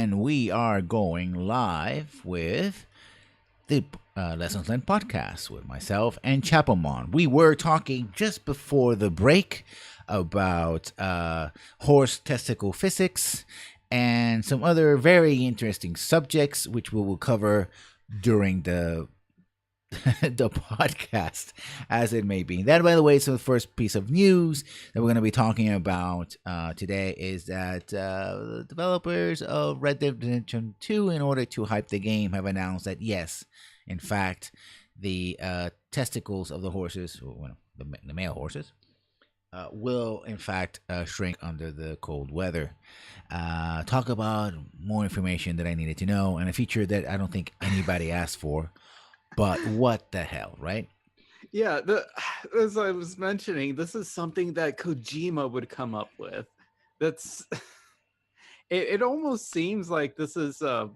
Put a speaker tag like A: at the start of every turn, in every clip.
A: and we are going live with the Lessons Learned podcast with myself and Chapelmon. We were talking just before the break about horse testicle physics and some other very interesting subjects, which we will cover during the the podcast as it may be. That, by the way, so the first piece of news that we're going to be talking about today is that the developers of Red Dead Redemption 2, in order to hype the game, have announced that yes, in fact, the testicles of the horses, well, the male horses, will in fact shrink under the cold weather. Talk about more information that I needed to know and a feature that I don't think anybody asked for. But what the hell, right?
B: Yeah, as I was mentioning, this is something that Kojima would come up with. That's it almost seems like this is a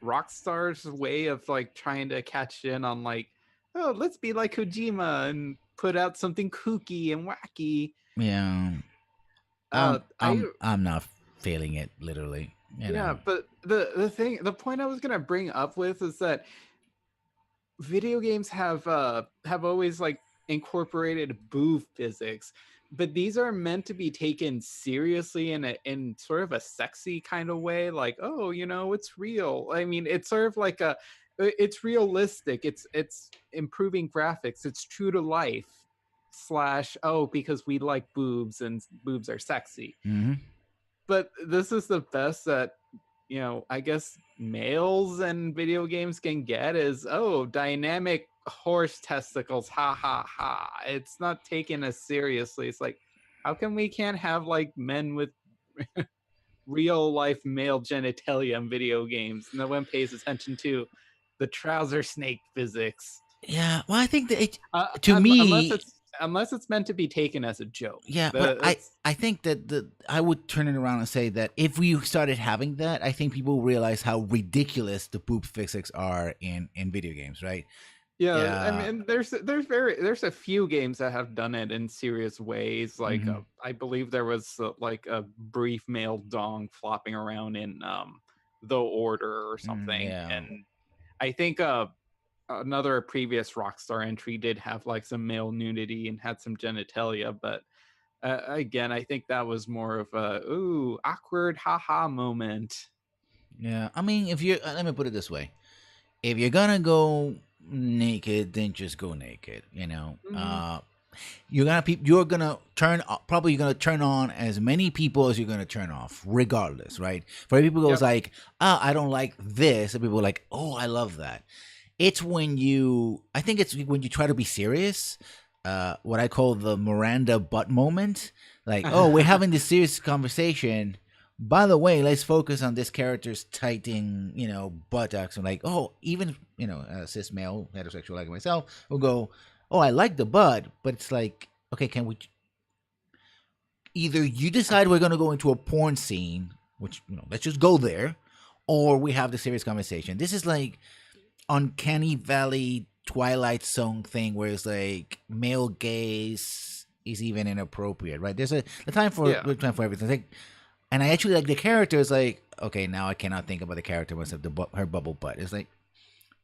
B: Rockstar's way of like trying to catch in on like, oh, let's be like Kojima and put out something kooky and wacky.
A: Yeah,
B: Uh, I
A: I'm not feeling it literally.
B: yeah, but the point I was gonna bring up with is that video games have always like incorporated boob physics, but these are meant to be taken seriously in sort of a sexy kind of way, like, oh, it's real. I mean, it's sort of like it's realistic, it's improving graphics, it's true to life slash, oh, because we like boobs and boobs are sexy.
A: Mm-hmm.
B: But this is the best that I guess males and video games can get is, oh, dynamic horse testicles, ha ha ha. It's not taken as seriously. It's like, how come we can't have like men with real life male genitalia in video games? No one pays attention to the trouser snake physics.
A: Yeah, well, I think that to me,
B: unless it's meant to be taken as a joke.
A: yeah, but I think that I would turn it around and say that if we started having that, I think people realize how ridiculous the boob physics are in video games, right?
B: Yeah, I mean, there's a few games that have done it in serious ways. Like, I believe there was like a brief male dong flopping around in The Order or something, and I think another previous Rockstar entry did have like some male nudity and had some genitalia, but again, I think that was more of a awkward haha moment.
A: Yeah, I mean, if you let me put it this way: if you're gonna go naked, then just go naked. You're gonna probably you're gonna turn on as many people as you're gonna turn off, regardless, right? For people who goes like, I don't like this, and people are like, oh, I love that. It's when I think it's when you try to be serious, what I call the Miranda butt moment. Like, oh, we're having this serious conversation. By the way, let's focus on this character's tighting, buttocks. And like, oh, even, a cis male, heterosexual like myself will go, oh, I like the butt. But it's like, okay, can we either you decide we're going to go into a porn scene, which, let's just go there, or we have the serious conversation. This is like Uncanny Valley Twilight Zone thing where it's like male gaze is even inappropriate, right? There's a time for everything. Like, and I actually like the character is like, okay, now I cannot think about the character except her bubble butt. It's like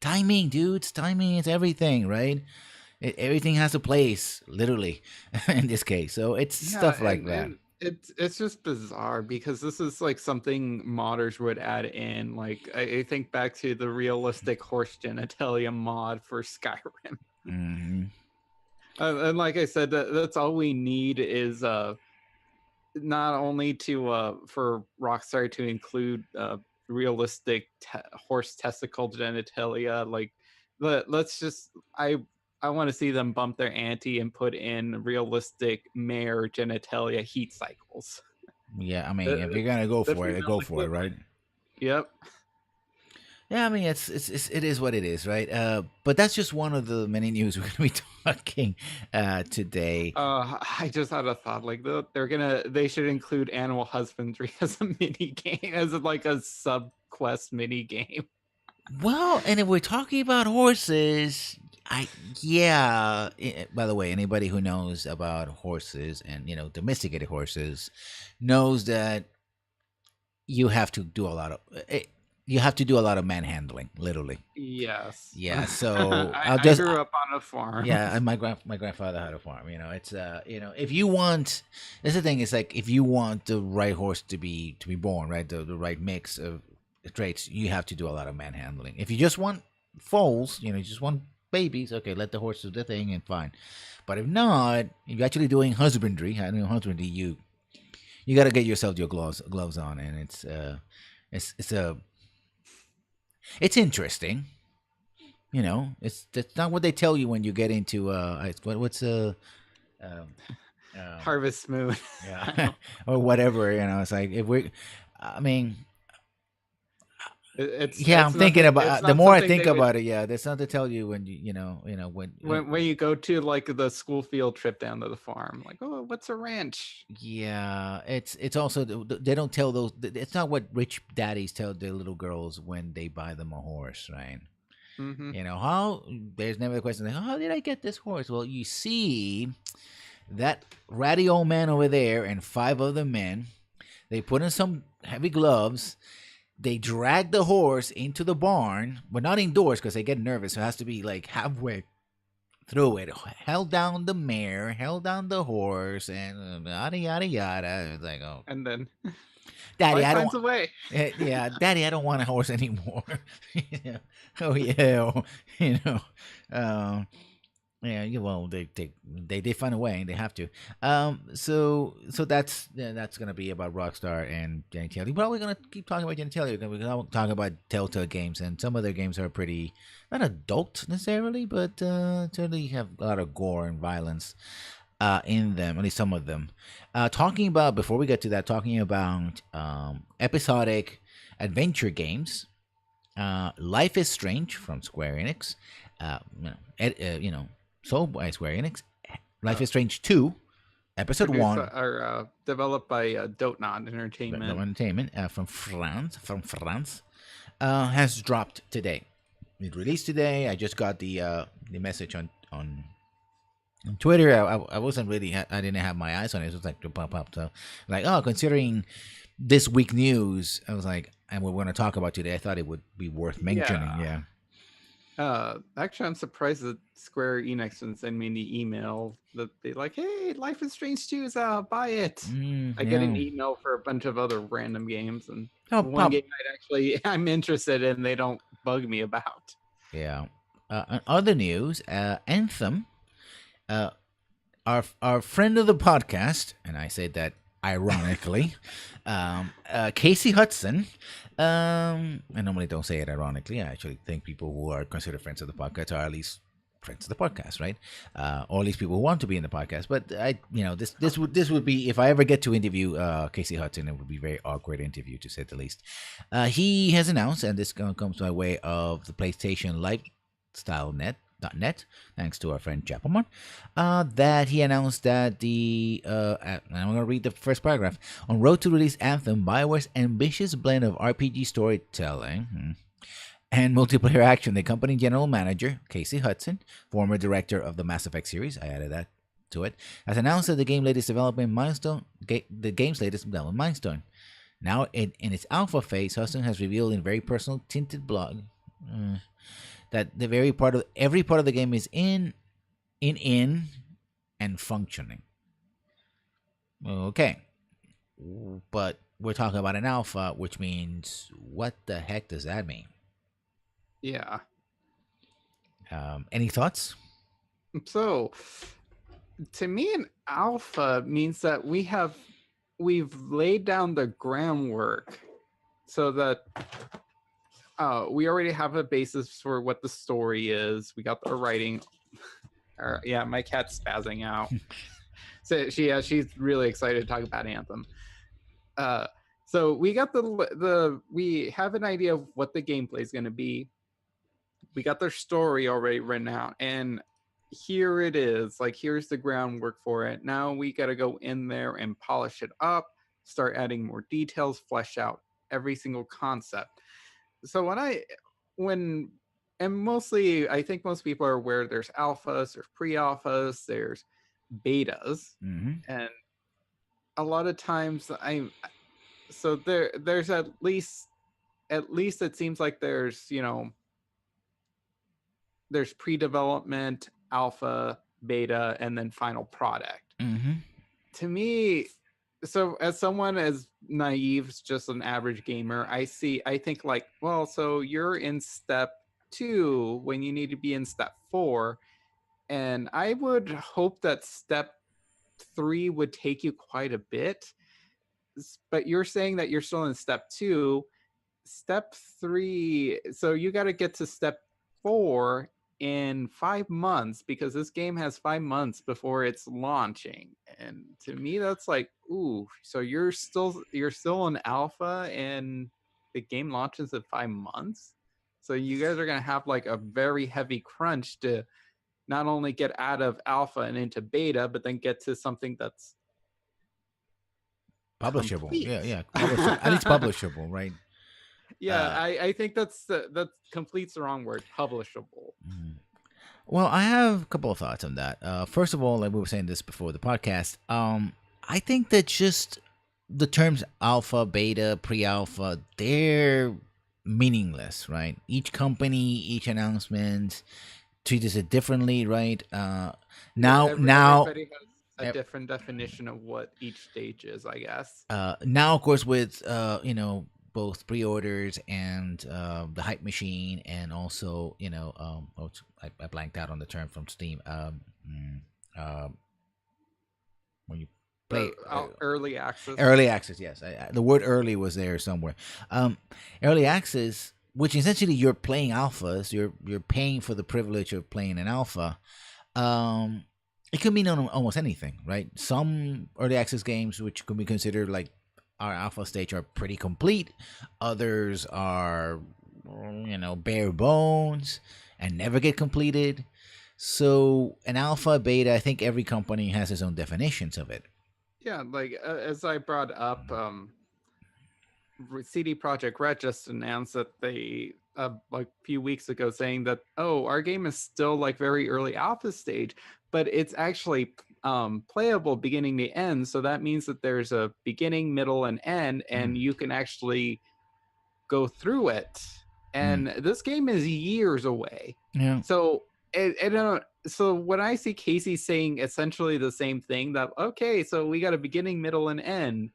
A: timing, dudes. Timing is everything, right? Everything has a place, literally, in this case. So it's stuff like that.
B: It's just bizarre because this is like something modders would add in. Like I think back to the realistic horse genitalia mod for Skyrim.
A: Mm-hmm.
B: And like I said, that's all we need is not only to for Rockstar to include realistic horse testicle genitalia. Like, let's just I want to see them bump their ante and put in realistic mare genitalia heat cycles.
A: Yeah, I mean, if you're gonna go for it, go for it, right?
B: Yep.
A: Yeah, I mean, it is what it is, right? But that's just one of the many news we're gonna be talking today.
B: I just had a thought, like they should include animal husbandry as a mini game, as like a sub quest mini game.
A: Well, and if we're talking about horses, by the way, anybody who knows about horses and domesticated horses knows that you have to do a lot of you have to do a lot of manhandling, literally.
B: Yes.
A: Yeah. So
B: I,
A: I'll
B: I
A: just
B: grew up on a farm.
A: yeah. My grandfather had a farm. It's if you want, that's the thing. It's like if you want the right horse to be born, right, the right mix of traits, you have to do a lot of manhandling. If you just want foals, you just want babies, okay, let the horse do the thing and fine. But if not, if you're actually doing husbandry, I know husbandry, you got to get yourself your gloves on, and it's it's interesting. That's not what they tell you when you get into what's um, um
B: Harvest Moon. I
A: yeah
B: don't.
A: or whatever. It's like if we, I mean, yeah, I'm
B: It's
A: thinking
B: nothing.
A: about
B: It's
A: the
B: not
A: more I
B: something
A: think
B: they would
A: about it. Yeah, that's not to tell you when
B: when you go to like the school field trip down to the farm. Like, oh, what's a ranch?
A: yeah, it's also they don't tell those. It's not what rich daddies tell their little girls when they buy them a horse, right?
B: Mm-hmm.
A: How there's never the question like, how did I get this horse? Well, you see that ratty old man over there and five other men. They put in some heavy gloves. They drag the horse into the barn, but not indoors because they get nervous. So it has to be like halfway through it. Held down the mare, held down the horse, and yada yada yada. It's like, oh,
B: And then
A: daddy,
B: life
A: I don't.
B: finds a way.
A: Yeah, daddy, I don't want a horse anymore. Yeah. Oh yeah, you know. Um, well, they find a way. They have to. So that's gonna be about Rockstar and Jenny Taylor. We're probably gonna keep talking about Jenny Taylor. We're gonna talk about Telltale games, and some of their games are pretty not adult necessarily, but certainly have a lot of gore and violence in them. At least some of them. Talking about before we get to that, talking about episodic adventure games. Life is Strange from Square Enix. Sold by Square Enix. Life
B: Uh,
A: is Strange 2, Episode
B: Produced
A: 1,
B: or developed by Dotenant Entertainment.
A: Entertainment from France, has dropped today. It released today. I just got the message on Twitter. I wasn't really, I didn't have my eyes on it. It was like to pop up. So, like, oh, considering this week news, I was like, and we're going to talk about today, I thought it would be worth mentioning.
B: Yeah.
A: Yeah.
B: Actually, I'm surprised that Square Enix didn't send me the email that they like, hey, Life is Strange 2 is out, buy it. I get an
A: Yeah.
B: email for a bunch of other random games, and
A: Oh,
B: one game I'm interested in, they don't bug me about.
A: yeah. On other news, Anthem, uh, our friend of the podcast, and I say that ironically, Casey Hudson. I normally don't say it ironically. I actually think people who are considered friends of the podcast are at least friends of the podcast, right? Or at least people who want to be in the podcast. But this would be if I ever get to interview Casey Hudson, it would be a very awkward interview to say the least. He has announced, and this comes by way of the PlayStation Lifestyle Net, thanks to our friend Jappelman, that he announced that and I'm going to read the first paragraph. On road to release Anthem, BioWare's ambitious blend of RPG storytelling and multiplayer action, the company general manager, Casey Hudson, former director of the Mass Effect series, I added that to it, has announced that the game's latest development milestone. Now, in its alpha phase, Hudson has revealed in a very personal tinted blog that every part of the game is in and functioning. Okay, but we're talking about an alpha, which means what the heck does that mean?
B: Yeah.
A: Any thoughts?
B: So, to me, an alpha means that we've laid down the groundwork so that we already have a basis for what the story is. We got the writing. Yeah, my cat's spazzing out. So she's really excited to talk about Anthem. So we got we have an idea of what the gameplay is going to be. We got their story already written out, and here it is. Like, here's the groundwork for it. Now we got to go in there and polish it up, start adding more details, flesh out every single concept. So when and mostly I think most people are aware there's alphas, there's pre-alphas, there's betas,
A: Mm-hmm.
B: and a lot of times so there's at least it seems like there's pre-development, alpha, beta, and then final product.
A: Mm-hmm.
B: To me, so as someone as naive as just an average gamer, I think like, well, so you're in step 2 when you need to be in step 4, and I would hope that step 3 would take you quite a bit. But you're saying that you're still in step 2. Step 3, so you got to get to step 4 in 5 months, because this game has 5 months before it's launching. And to me, that's like, ooh, so you're still in alpha and the game launches in 5 months. So you guys are gonna have like a very heavy crunch to not only get out of alpha and into beta, but then get to something that's
A: Publishable. Yeah,
B: complete.
A: yeah. Publishable. At least publishable, right?
B: Yeah,
A: Uh,
B: I think that complete's the wrong word. Publishable.
A: mhm. Well, I have a couple of thoughts on that. First of all, like we were saying this before the podcast, I think that just the terms alpha, beta, pre-alpha, they're meaningless, right? Each company, each announcement treats it differently, right?
B: Yeah,
A: Now,
B: everybody has a different definition of what each stage is, I guess.
A: now, of course, with both pre-orders and the hype machine, and also I blanked out on the term from Steam. Uh, when you play
B: Early access.
A: early access, yes, the word early was there somewhere. Early access, which essentially you're playing alphas, you're paying for the privilege of playing an alpha. Um, it could mean almost anything, right? Some early access games, which could be considered like our alpha stage, are pretty complete. Others are, bare bones and never get completed. So an alpha, beta, I think every company has its own definitions of it.
B: Yeah, like as I brought up, CD Projekt Red just announced that they like a few weeks ago, saying that, oh, our game is still like very early alpha stage, but it's actually playable beginning to end. So that means that there's a beginning, middle, and end, and
A: Mm.
B: you can actually go through it.
A: Mm.
B: And this game is years away.
A: Yeah.
B: So so when I see Casey saying essentially the same thing, that okay, so we got a beginning, middle, and end,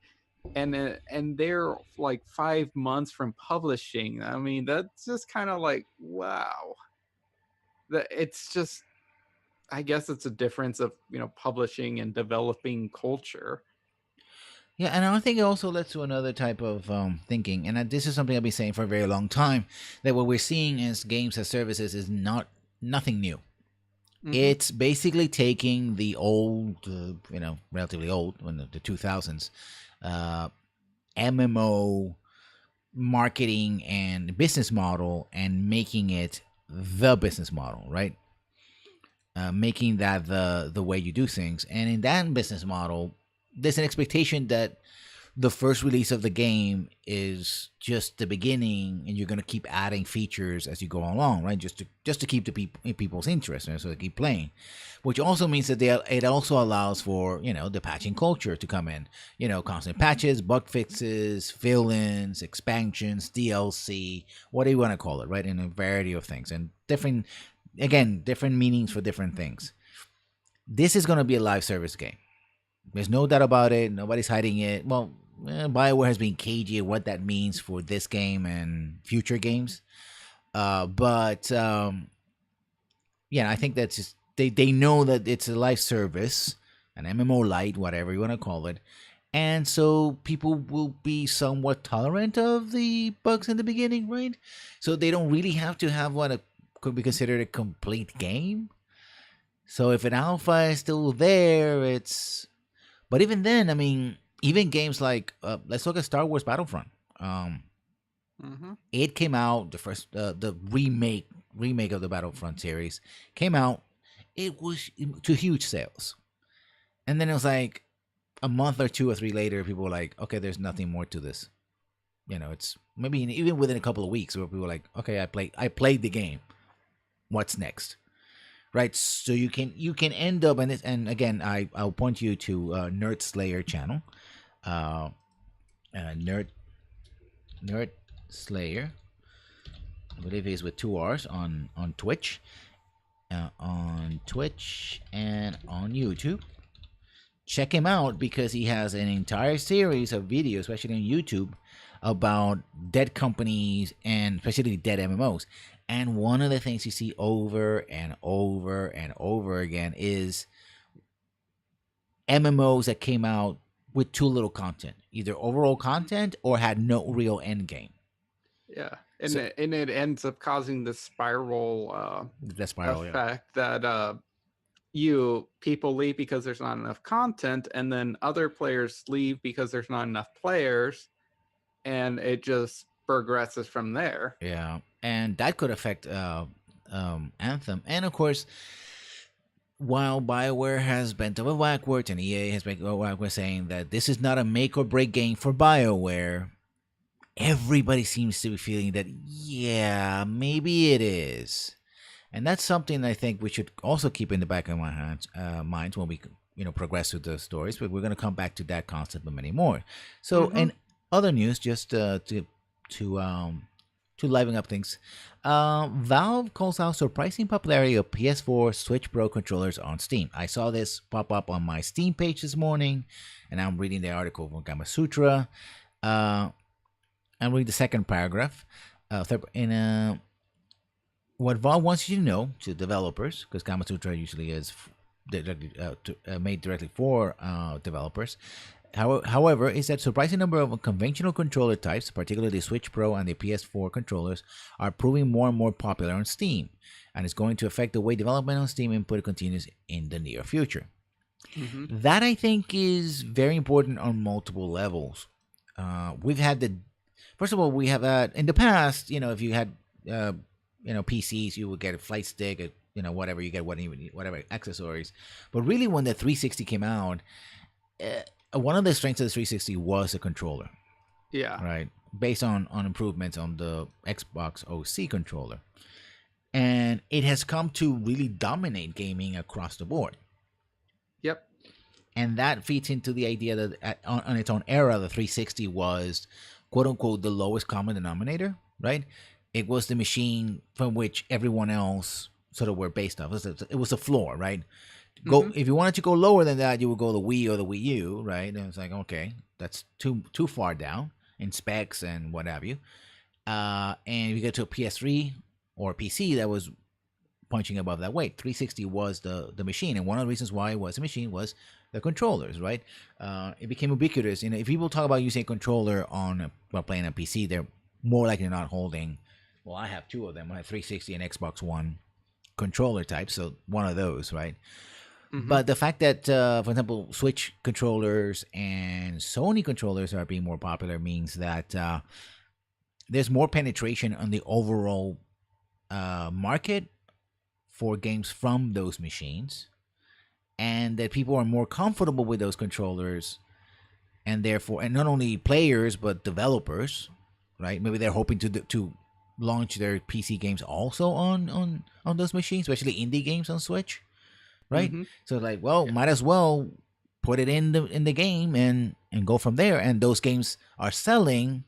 B: and they're like 5 months from publishing. I mean, that's just kind of like, wow. That it's just, I guess it's a difference of publishing and developing culture.
A: Yeah, and I think it also led to another type of thinking, and this is something I've been saying for a very long time. That what we're seeing as games as services is nothing new.
B: Mm-hmm.
A: It's basically taking the old, relatively old, when the 2000s, MMO marketing and business model, and making it the business model, right? Making that the way you do things, and in that business model, there's an expectation that the first release of the game is just the beginning, and you're going to keep adding features as you go along, right? Just to keep the people's interest, so they keep playing. Which also means that it also allows for the patching culture to come in. Constant patches, bug fixes, fill-ins, expansions, DLC, what do you want to call it, right? In a variety of things, and different meanings for different things. This is going to be a live service game. There's no doubt about it. Nobody's hiding it. Well, BioWare has been cagey at what that means for this game and future games. But I think that's just they know that it's a live service, an MMO light, whatever you want to call it, and so people will be somewhat tolerant of the bugs in the beginning, right? So they don't really have to have what could be considered a complete game. So if an alpha is still there, it's. But even then, I mean, even games like let's look at Star Wars Battlefront.
B: Mm-hmm.
A: It came out the remake of the Battlefront series came out. It was to huge sales, and then it was like a month or two or three later, people were like, "Okay, there's nothing more to this." It's maybe even within a couple of weeks where people were like, "Okay, I played the game. What's next?" Right, so you can end up, and again, I'll point you to Nerd Slayer channel. Nerd Nerd Slayer. I believe he's with two R's on Twitch and on YouTube. Check him out because he has an entire series of videos, especially on YouTube, about dead companies and especially dead MMOs. And one of the things you see over and over and over again is MMOs that came out with too little content, either overall content or had no real end game.
B: Yeah,
A: So
B: and it ends up causing this spiral
A: the spiral, yeah.
B: effect that people leave because there's not enough content, and then other players leave because there's not enough players, and it just progresses from there.
A: Yeah, and that could affect Anthem, and of course, while BioWare has bent over backwards and EA has been backwards saying that this is not a make or break game for BioWare, everybody seems to be feeling that, yeah, maybe it is. And that's something I think we should also keep in the back of my minds when we progress through the stories. But we're going to come back to that concept and many more. So, in other news, just to liven up things, Valve calls out surprising popularity of PS4 Switch Pro controllers on Steam. I saw this pop up on my Steam page this morning, and I'm reading the article from Gamma Sutra. I'm reading the second paragraph. What Valve wants you to know, to developers, because Gamma Sutra usually is made directly for developers. However, is that surprising number of conventional controller types, particularly the Switch Pro and the PS4 controllers, are proving more and more popular on Steam, and it's going to affect the way development on Steam input continues in the near future. That I think is very important on multiple levels. We've had first of all, we have had in the past, if you had PCs, you would get a flight stick, whatever you get, whatever accessories. But really, when the 360 came out, one of the strengths of the 360 was the controller.
B: Yeah.
A: Right. Based on improvements on the Xbox OC controller, and it has come to really dominate gaming across the board.
B: Yep.
A: And that feeds into the idea that on its own era, the 360 was, quote unquote, the lowest common denominator. Right. It was the machine from which everyone else sort of were based off. It was a floor, right? If you wanted to go lower than that, you would go the Wii or the Wii U, right? And it's like, okay, that's too far down in specs and what have you. And if you get to a PS3 or PC that was punching above that weight, 360 was the machine. And one of the reasons why it was a machine was the controllers, right? It became ubiquitous. If people talk about using a controller while playing a PC, they're more likely not holding. Well, I have two of them. I have 360 and Xbox One controller type, so one of those, right? But the fact that, for example, Switch controllers and Sony controllers are being more popular means that there's more penetration on the overall market for games from those machines, and that people are more comfortable with those controllers, and therefore, and not only players but developers, right? Maybe they're hoping to launch their PC games also on those machines, especially indie games on Switch. Right, so might as well put it in the game and go from there. And those games are selling,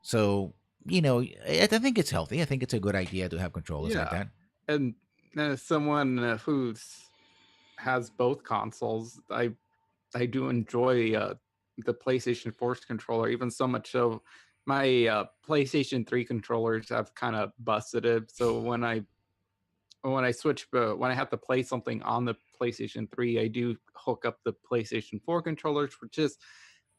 A: so I think it's healthy. I think it's a good idea to have controllers like that.
B: And someone who has both consoles, I do enjoy the PlayStation 4 controller, even so much so my PlayStation 3 controllers have kind of busted it. So when I switch, when I have to play something on the PlayStation 3, I do hook up the PlayStation 4 controllers, which is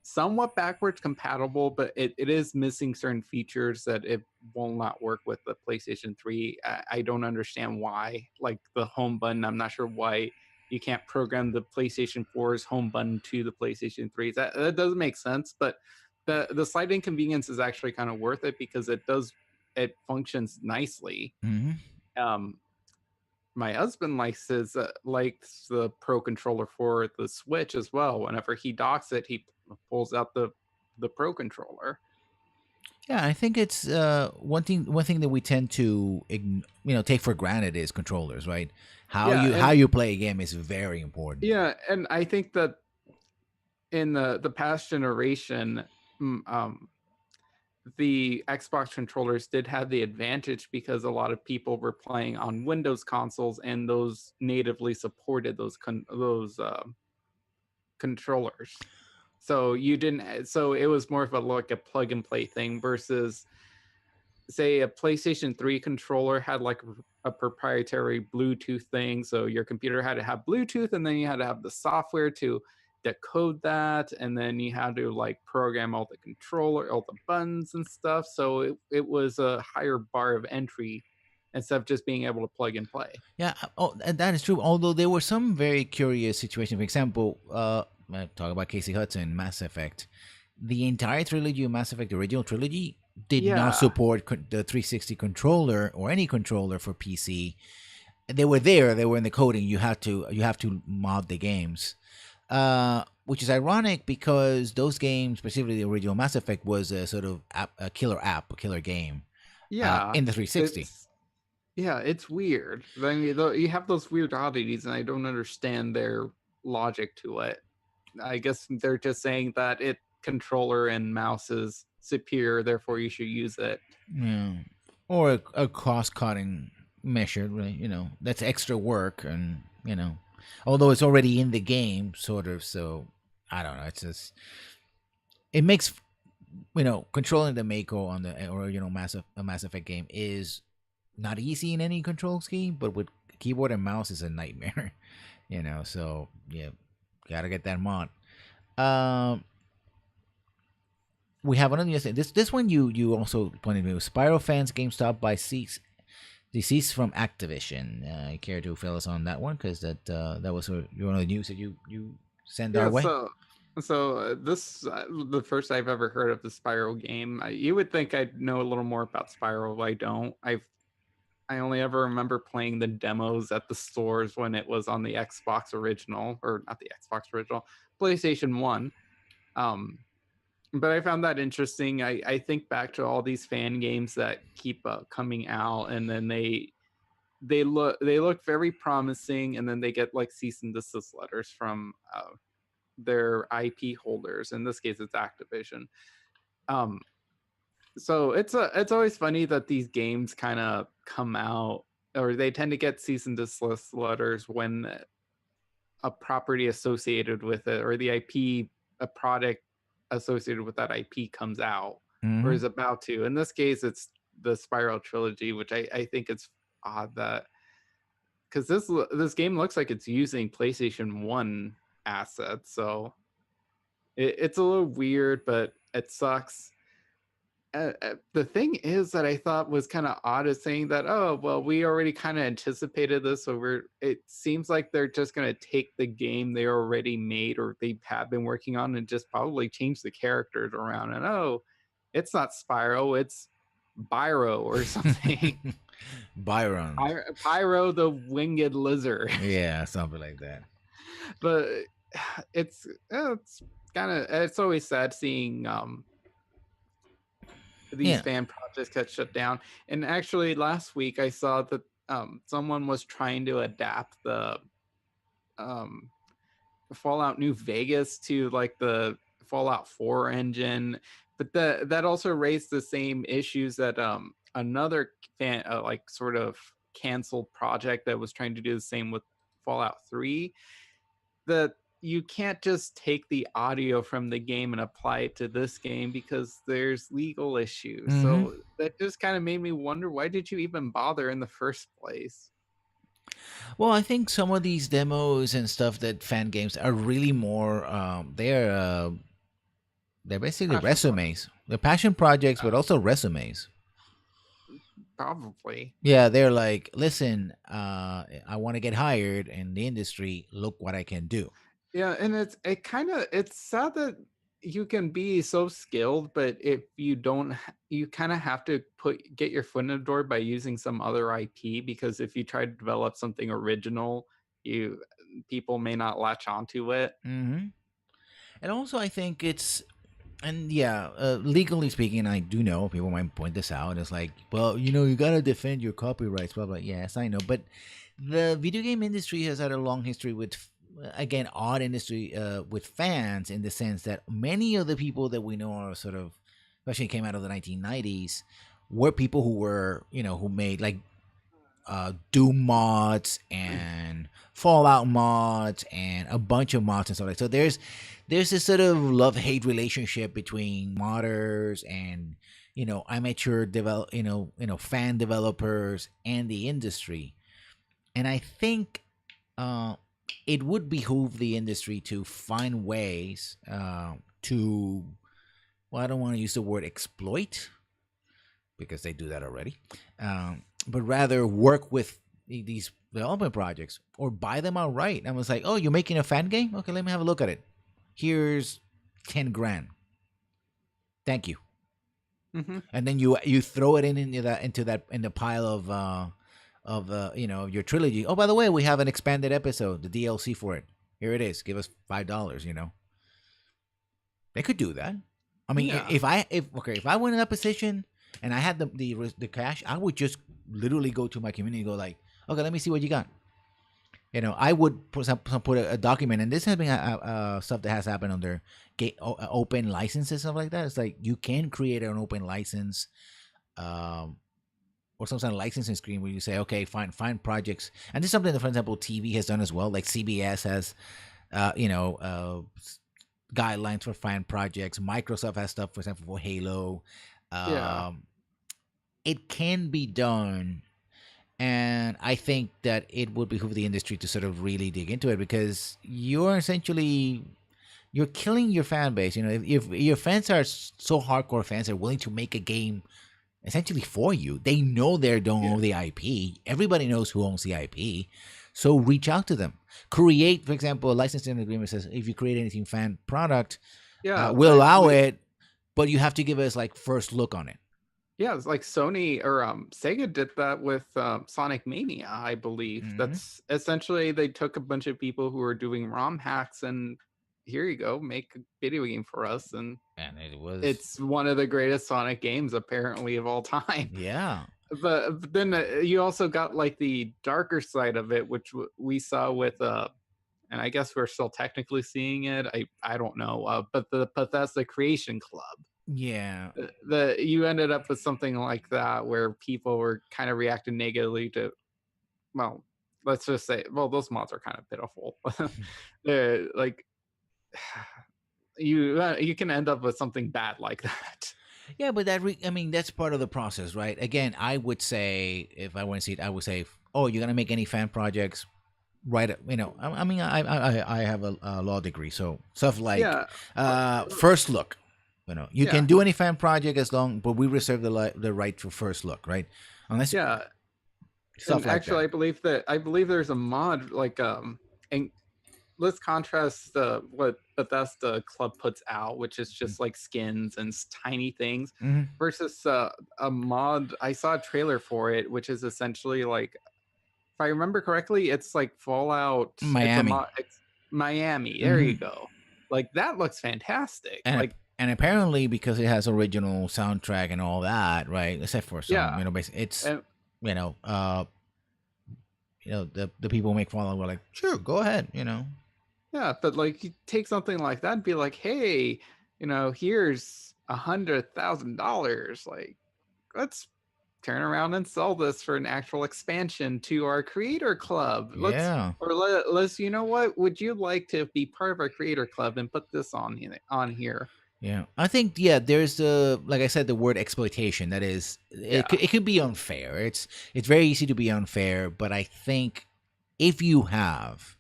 B: somewhat backwards compatible, but it is missing certain features that it will not work with the PlayStation 3. I don't understand why. Like the home button, I'm not sure why you can't program the PlayStation 4's home button to the PlayStation 3. That doesn't make sense, but the slight inconvenience is actually kind of worth it because it functions nicely. My husband likes the Pro controller for the Switch as well. Whenever he docks it, he pulls out the Pro controller.
A: Yeah, I think it's one thing that we tend to take for granted is controllers, right? How you play a game is very important.
B: Yeah, and I think that in the past generation, mm, the Xbox controllers did have the advantage because a lot of people were playing on Windows consoles, and those natively supported those controllers. So you didn't. So it was more of a like a plug and play thing versus say a PlayStation 3 controller had like a proprietary Bluetooth thing. So your computer had to have Bluetooth, and then you had to have the software to decode that, and then you had to like program all the controller, all the buttons and stuff. So it was a higher bar of entry instead of just being able to plug and play.
A: Yeah, oh, and that is true. Although there were some very curious situations. For example, talk about Casey Hudson, Mass Effect. The entire trilogy of Mass Effect, the original trilogy, did not
B: Yeah,
A: support the 360 controller or any controller for PC. They were there. They were in the coding. You have to mod the games, which is ironic because those games, specifically the original Mass Effect, was a sort of a killer game
B: yeah,
A: in the 360.
B: it's weird. I mean, you have those weird oddities, and I don't understand their logic to it. I guess they're just saying that it controller and mouse is superior, therefore you should use it.
A: Yeah. Or a cost cutting measure, right? That's extra work, and although it's already in the game, sort of. So I don't know. It's just it makes controlling the Mako on the original Mass Effect game is not easy in any control scheme, but with keyboard and mouse is a nightmare. So yeah, gotta get that mod. Um, we have another news thing. This one you also pointed me with Spyro fans GameStop by deceased from Activision. I care to fill us on that one because that was one of the news that you sent our
B: Yeah,
A: way.
B: this the first I've ever heard of the Spyro game. You would think I'd know a little more about Spyro. I don't. I only ever remember playing the demos at the stores when it was on the Xbox original, or not the Xbox original, PlayStation 1. Um, but I found that interesting. I think back to all these fan games that keep coming out, and then they look very promising, and then they get like cease and desist letters from their IP holders. In this case, it's Activision. Um, so it's always funny that these games kind of come out, or they tend to get cease and desist letters when a property associated with it, or the IP, a product associated with that IP comes out or
A: Mm-hmm.
B: is about to. In this case, it's the Spiral trilogy, which I think it's odd that, because this game looks like it's using PlayStation 1 assets, so it's a little weird, but it sucks. The thing is that I thought was kind of odd is saying that, oh well, we already kind of anticipated this, so it seems like they're just going to take the game they already made or they have been working on and just probably change the characters around, and oh, it's not Spyro, it's Byro or something.
A: Byron.
B: Pyro the winged lizard.
A: Yeah, something like that.
B: But it's kind of, it's always sad seeing these
A: Yeah.
B: fan projects get shut down. And actually, last week I saw that someone was trying to adapt the um, Fallout New Vegas to like the Fallout 4 engine, but that also raised the same issues that another fan like sort of canceled project that was trying to do the same with Fallout 3, that you can't just take the audio from the game and apply it to this game because there's legal issues.
A: Mm-hmm.
B: So that just kind of made me wonder, why did you even bother in the first place?
A: Well, I think some of these demos and stuff that fan games are really more. They're basically
B: Passion
A: resumes. They're passion projects, but
B: project.
A: also resumes.
B: Probably.
A: Yeah, they're like, listen, I want to get hired in the industry. Look what I can do.
B: Yeah, and it's sad that you can be so skilled, but if you don't, you kind of have to get your foot in the door by using some other IP, because if you try to develop something original, you people may not latch onto it.
A: Mm-hmm. And also, I think it's and yeah, legally speaking, I do know people might point this out. It's like, well, you gotta defend your copyrights, blah blah. Yes, I know, but the video game industry has had a long history with again, odd industry with fans, in the sense that many of the people that we know are sort of, especially came out of the 1990s, were people who were, who made like Doom mods and Fallout mods and a bunch of mods and stuff like that. So there's this sort of love hate relationship between modders and amateur fan developers and the industry. And I think uh, it would behoove the industry to find ways to, well, I don't want to use the word exploit because they do that already, but rather work with these development projects or buy them outright. I was like, oh, you're making a fan game? Okay, let me have a look at it. Here's 10 grand. Thank you.
B: Mm-hmm.
A: And then you throw it in the pile of your trilogy. Oh, by the way, we have an expanded episode, the DLC for it. Here it is. Give us $5. They could do that. I mean,
B: Yeah.
A: if I went in that position and I had the cash, I would just literally go to my community and go like, okay, let me see what you got. I would put a document, and this has been stuff that has happened under open licenses, stuff like that. It's like you can create an open license, or some sort of licensing screen where you say, okay, find projects, and this is something that, for example, TV has done as well. Like CBS has, guidelines for fan projects. Microsoft has stuff, for example, for Halo.
B: Yeah.
A: It can be done, and I think that it would behoove the industry to sort of really dig into it, because you're killing your fan base. If your fans are so hardcore fans, they're willing to make a game essentially for you. They know they don't
B: Yeah.
A: own the IP. Everybody knows who owns the IP. So reach out to them. Create, for example, a licensing agreement says if you create anything fan product,
B: Yeah.
A: we'll allow it, but you have to give us like first look on it.
B: Yeah, it's like Sony or Sega did that with Sonic Mania, I believe.
A: Mm-hmm.
B: That's essentially they took a bunch of people who were doing ROM hacks and here you go, make a video game for us. And
A: it was,
B: it's one of the greatest Sonic games apparently of all time.
A: yeah.
B: But then you also got like the darker side of it, which we saw with and I guess we're still technically seeing it. I don't know, but the Bethesda Creation Club.
A: Yeah.
B: You ended up with something like that where people were kind of reacting negatively to, well, let's just say, well, those mods are kind of pitiful. They're like you can end up with something bad like that.
A: Yeah, but that's part of the process, right? Again, I would say, if I want to see it, I would say, oh, you're gonna make any fan projects, right? I have a law degree, so stuff like
B: Yeah.
A: first look. You
B: Yeah.
A: can do any fan project as long, but we reserve the right to first look, right? Unless
B: Yeah.
A: stuff
B: And
A: like
B: actually,
A: that.
B: I believe there's a mod like and let's contrast what Bethesda Club puts out, which is just like skins and tiny things,
A: Mm-hmm.
B: versus a mod. I saw a trailer for it, which is essentially like, if I remember correctly, it's like Fallout. It's a
A: Miami.
B: mod. It's Miami. There you go. Like that looks fantastic.
A: And apparently, because it has original soundtrack and all that, right? Except for some, basically, it's
B: and,
A: the people who make Fallout were like, sure, go ahead,
B: Yeah, but like you take something like that and be like, hey, here's $100,000. Like, let's turn around and sell this for an actual expansion to our creator club.
A: Yeah.
B: Let's you know what? Would you like to be part of our creator club and put this on here?
A: Yeah, I think there's like I said, the word exploitation. That is, it could be unfair. It's very easy to be unfair, but I think if you have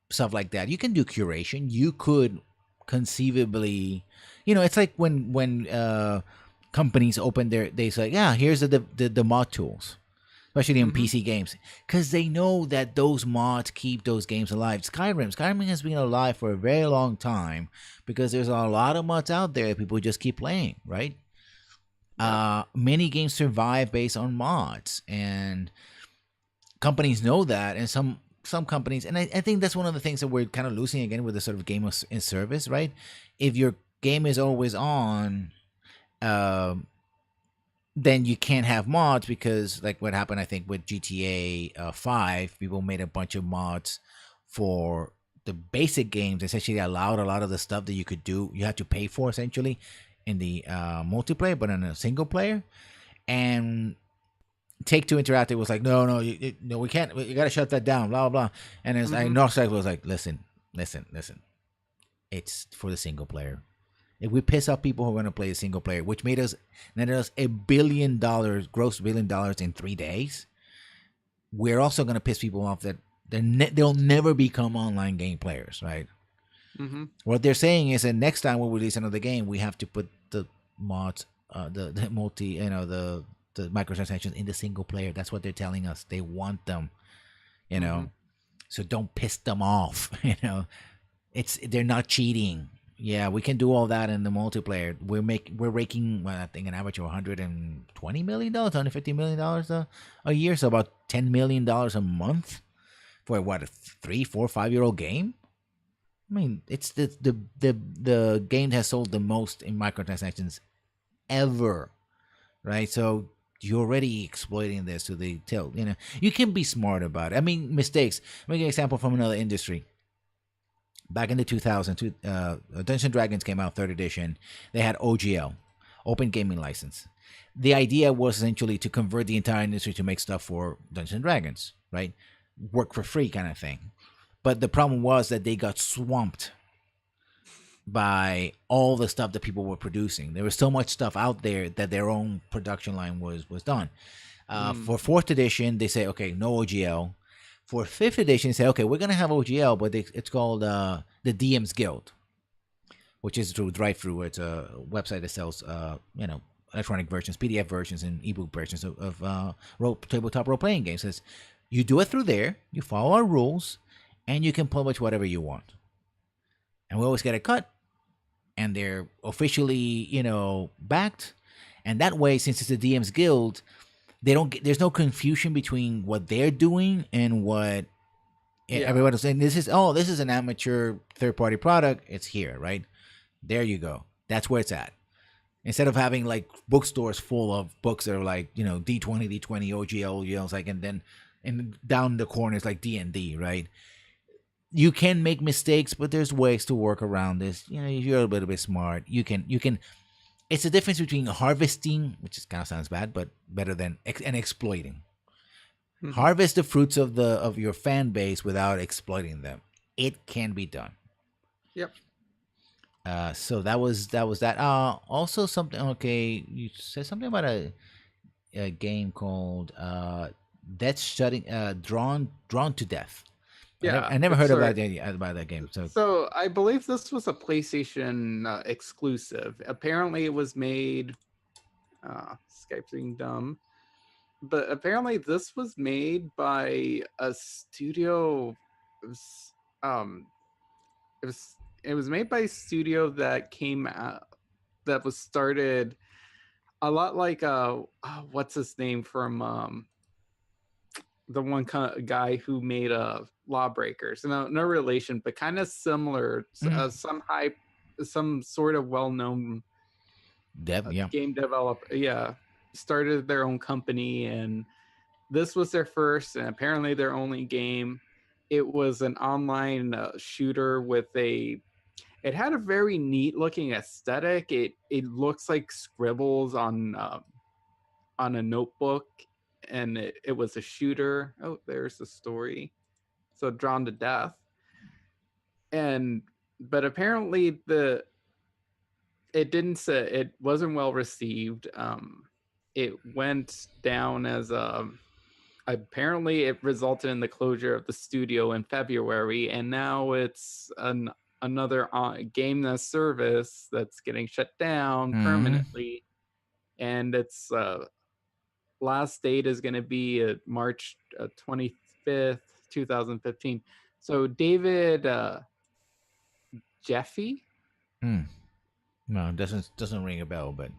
A: stuff like that, you can do curation. You could conceivably, it's like when companies open they say, yeah, here's the mod tools, especially in PC games, because they know that those mods keep those games alive. Skyrim has been alive for a very long time because there's a lot of mods out there that people just keep playing, right? Many games survive based on mods, and companies know that, and some companies, and I think that's one of the things that we're kind of losing again with the sort of game in service, right? If your game is always on, then you can't have mods because, like what happened, I think, with GTA 5, people made a bunch of mods for the basic games. Essentially, allowed a lot of the stuff that you could do, you had to pay for essentially in the multiplayer, but in a single player. And Take Two Interactive was like, no, no, no, we can't. You got to shut that down. Blah blah. And it's like
B: Mm-hmm.
A: Northside was like, listen, listen, listen. It's for the single player. If we piss off people who are going to play a single player, which made us netted us $1 billion, gross $1 billion in 3 days, we're also going to piss people off that they'll never become online game players, right?
B: Mm-hmm.
A: What they're saying is that next time we release another game, we have to put the mods, the multi, the microtransactions in the single player. That's what they're telling us. They want them, you
B: Mm-hmm.
A: know. So don't piss them off, you know. They're not cheating. Yeah, we can do all that in the multiplayer. We're raking, well, I think an average of $120 million, $150 million a year, so about $10 million a month for what, a 3, 4, 5 year old game. I mean, it's the game that has sold the most in microtransactions ever, right? So you're already exploiting this to the tilt. You know, you can be smart about it. I mean, mistakes. Let me give an example from another industry. Back in the 2000s, Dungeons and Dragons came out third edition. They had OGL, Open Gaming License. The idea was essentially to convert the entire industry to make stuff for Dungeons and Dragons, right? Work for free kind of thing. But the problem was that they got swamped by all the stuff that people were producing. There was so much stuff out there that their own production line was done.
B: Mm.
A: For fourth edition, they say, okay, no OGL. For fifth edition, they say, okay, we're gonna have OGL, but it's called the DM's Guild, which is through Drive-Thru. It's a website that sells, electronic versions, PDF versions, and ebook versions of tabletop role-playing games. It says you do it through there, you follow our rules, and you can publish whatever you want. And we always get a cut, and they're officially, backed. And that way, since it's the DM's Guild, they don't get, there's no confusion between what they're doing and what
B: Yeah.
A: everybody's saying. This is an amateur third party product. It's here, right? There you go. That's where it's at. Instead of having like bookstores full of books that are like, D20, D20, OGL, it's like, and then and down the corners like D&D, right? You can make mistakes, but there's ways to work around this. If you're a little bit smart, you can. It's the difference between harvesting, which is kind of sounds bad, but better than and exploiting.
B: Mm-hmm.
A: Harvest the fruits of your fan base without exploiting them. It can be done.
B: Yep.
A: So that was that. Also something. Okay, you said something about a game called Death Shutting Drawn to Death.
B: Yeah.
A: I never heard
B: Sorry.
A: about that game. So
B: So I believe this was a PlayStation exclusive. Apparently, it was made. Skype's being dumb, but apparently this was made by a studio. It was, um, it was it was made by a studio that came out that was started a lot like what's his name from the one guy who made Lawbreakers. No relation, but kind of similar.
A: mm,
B: Some sort of well-known
A: Dev, yeah.
B: game developer. Yeah, started their own company, and this was their first and apparently their only game. It was an online shooter with a. It had a very neat looking aesthetic. It looks like scribbles on a notebook, and it was a shooter. Oh, there's the story. So Drawn to Death. And but apparently the it didn't say it wasn't well received. It went down as apparently it resulted in the closure of the studio in February, and now it's another game as service that's getting shut down
A: Hmm.
B: permanently, and its last date is going to be March 25th, 2015. So David Jeffy.
A: Hmm. No, it doesn't ring a bell, but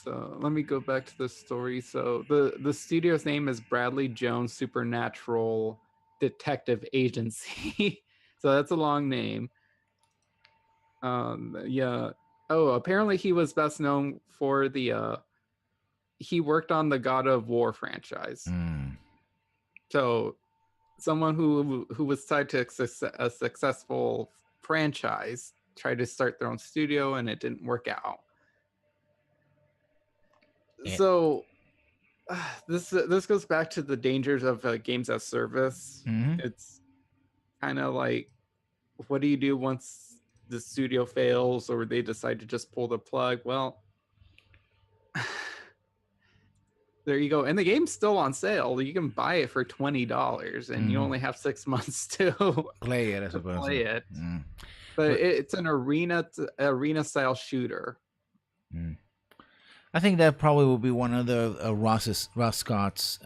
B: So let me go back to the story. So the studio's name is Bradley Jones Supernatural Detective Agency. So that's a long name. Yeah. Oh, apparently he was best known for the he worked on the God of War franchise.
A: Mm.
B: So someone who was tied to a successful franchise tried to start their own studio and it didn't work out.
A: Yeah.
B: So this goes back to the dangers of games as service.
A: Mm-hmm.
B: It's kind of like, what do you do once the studio fails or they decide to just pull the plug? Well, there you go. And the game's still on sale. You can buy it for $20 and you
A: Mm-hmm.
B: only have 6 months to
A: Play it, I suppose.
B: play it.
A: Mm.
B: But
A: But
B: it's an arena style shooter.
A: mm. I think that probably will be one of the Ross Scott's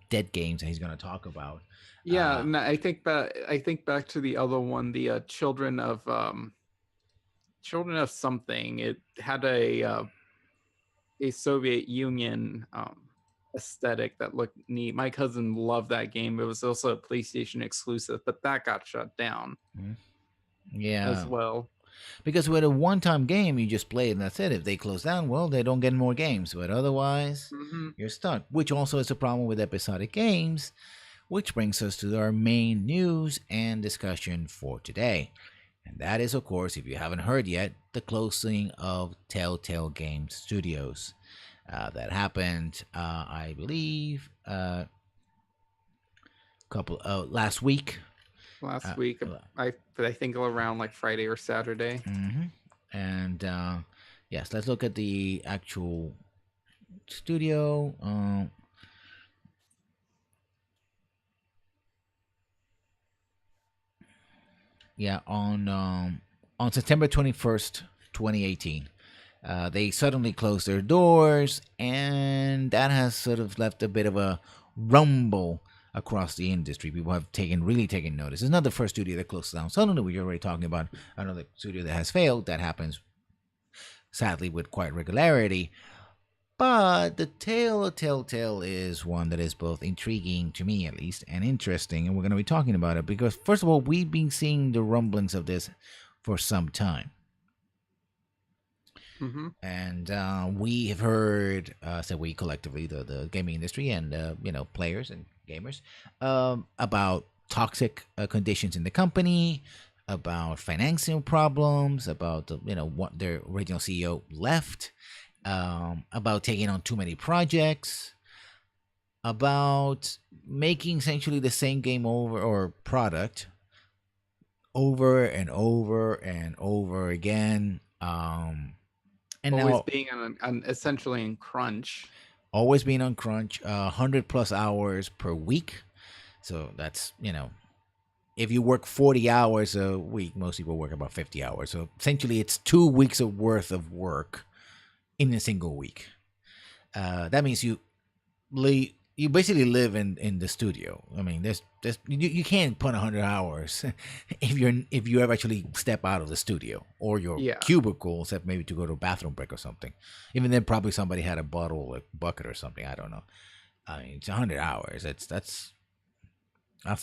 A: dead games that he's going to talk about.
B: Yeah, and I think back to the other one, the Children of something. It had a Soviet Union aesthetic that looked neat. My cousin loved that game. It was also a PlayStation exclusive, but that got shut down as
A: Yeah,
B: well.
A: because with a one-time game, you just play it and that's it. If they close down, well, they don't get more games. But otherwise,
B: Mm-hmm.
A: you're stuck. Which also is a problem with episodic games. Which brings us to our main news and discussion for today. And that is, of course, if you haven't heard yet, the closing of Telltale Game Studios. That happened, I believe, couple last week.
B: Last week, I think around like Friday or Saturday.
A: Mm-hmm. And yes, let's look at the actual studio. Yeah, on September 21st, 2018. They suddenly closed their doors, and that has sort of left a bit of a rumble across the industry. People have really taken notice. It's not the first studio that closed down. Suddenly, we're already talking about another studio that has failed. That happens, sadly, with quite regularity. But the tale of Telltale is one that is both intriguing, to me at least, and interesting, and we're going to be talking about it because, first of all, we've been seeing the rumblings of this for some time.
B: Mm-hmm.
A: And we have heard, so we collectively, the gaming industry and players and gamers, about toxic conditions in the company, about financial problems, about what their original CEO left, about taking on too many projects, about making essentially the same game over or product over and over and over again. And
B: always
A: now
B: being essentially in crunch.
A: always being on crunch, 100+ hours per week. So that's, if you work 40 hours a week, most people work about 50 hours. So essentially, it's 2 weeks of worth of work in a single week. That means you basically live in the studio. I mean, there's you can't put 100 hours if you ever actually step out of the studio or your cubicle, except maybe to go to a bathroom break or something. Even then, probably somebody had a bottle, a bucket or something. I don't know. I mean, it's 100 hours. That's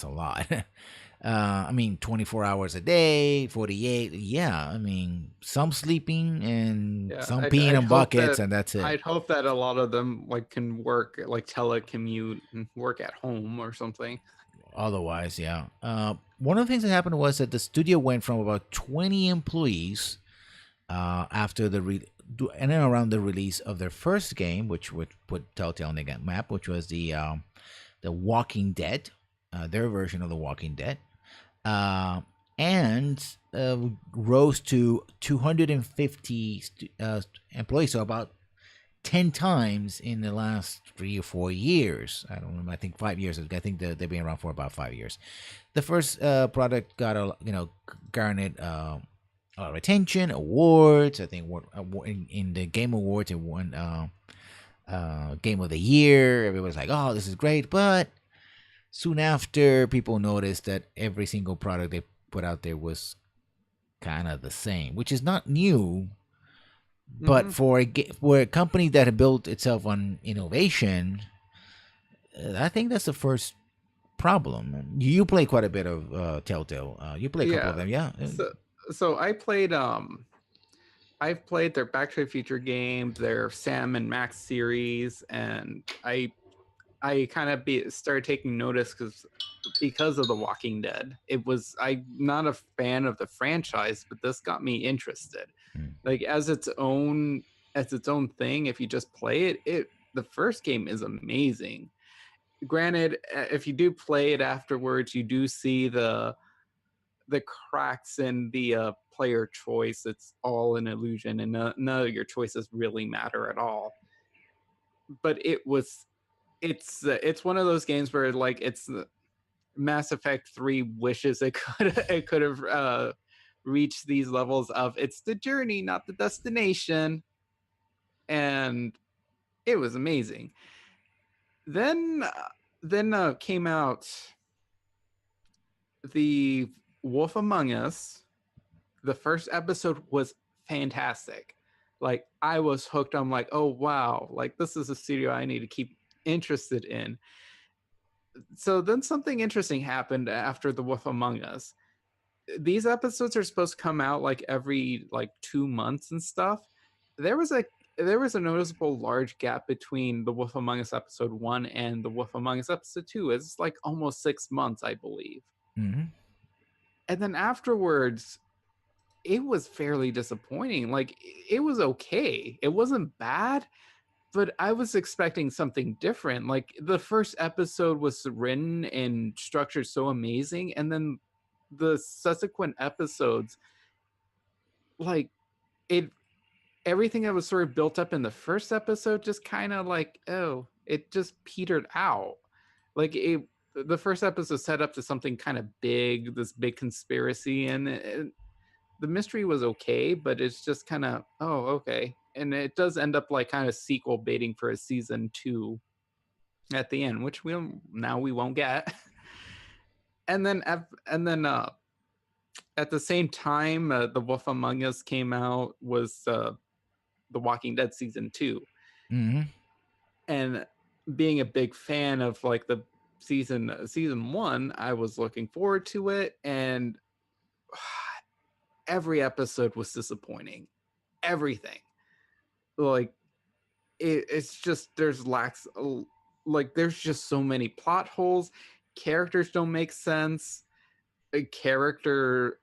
A: a lot. I mean, 24 hours a day, 48. Yeah, I mean, some sleeping and some peeing in buckets, and that's it.
B: I'd hope that a lot of them can work, like telecommute and work at home or something.
A: Otherwise, yeah. One of the things that happened was that the studio went from about 20 employees after and then around the release of their first game, which would put Telltale on the map, which was the Walking Dead, their version of the Walking Dead. And rose to 250 employees, so about 10 times in the last 3 or 4 years. I don't know. I think 5 years. I think they've been around for about 5 years. The first product got garnered a lot of attention, awards. I think in the Game Awards, it won Game of the Year. Everybody's like, "Oh, this is great," but soon after, people noticed that every single product they put out there was kind of the same, which is not new. But for a company that had built itself on innovation, I think that's the first problem. You play quite a bit of Telltale. You play a couple of them, yeah.
B: so I've played their Back to the Future game, their Sam and Max series, and I kind of started taking notice because of The Walking Dead. I'm not a fan of the franchise, but this got me interested.
A: Mm.
B: Like as its own thing, if you just play it the first game is amazing. Granted, if you do play it afterwards, you do see the cracks in the player choice. It's all an illusion, and none of your choices really matter at all. But it's one of those games where like it's Mass Effect 3 wishes it could have reached these levels of it's the journey, not the destination, and it was amazing. Then came out the Wolf Among Us. The first episode was fantastic. Like I was hooked. I'm like, oh wow, like this is a studio I need to keep interested in. So then something interesting happened after the Wolf Among Us. These episodes are supposed to come out like every like 2 months and stuff. There was a there was a noticeable large gap between the Wolf Among Us episode 1 and the Wolf Among Us episode 2. It's like almost 6 months, I believe.
A: Mm-hmm.
B: And then afterwards, it was fairly disappointing. Like it was okay. It wasn't bad, but I was expecting something different. Like the first episode was written and structured so amazing, and then the subsequent episodes, like it, everything that was sort of built up in the first episode just kind of like, oh, it just petered out. Like the first episode set up to something kind of big, this big conspiracy, and the mystery was okay, but it's just kind of, oh, okay. And it does end up like kind of sequel baiting for a season 2 at the end, which we won't get. and then and then at the same time, The Wolf Among Us came out, was The Walking Dead season 2.
A: Mm-hmm.
B: And being a big fan of like the season 1, I was looking forward to it, and every episode was disappointing. Everything. Like it's just there's just so many plot holes. Characters don't make sense. A character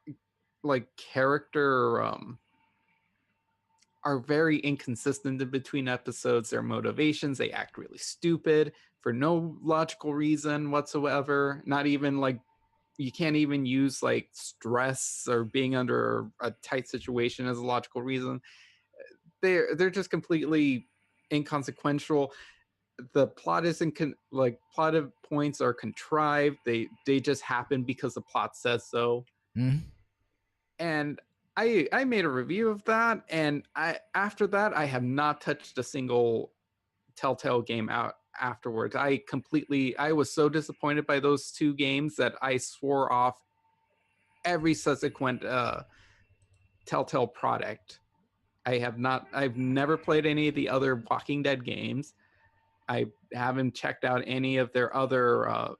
B: are very inconsistent in between episodes. Their motivations, they act really stupid for no logical reason whatsoever. Not even like, you can't even use like stress or being under a tight situation as a logical reason. They're just completely inconsequential. The plot isn't plot of points are contrived. They just happen because the plot says so.
A: Mm-hmm.
B: And I made a review of that, and after that I have not touched a single Telltale game out afterwards. I was so disappointed by those 2 games that I swore off every subsequent Telltale product. I've never played any of the other Walking Dead games. I haven't checked out any of their other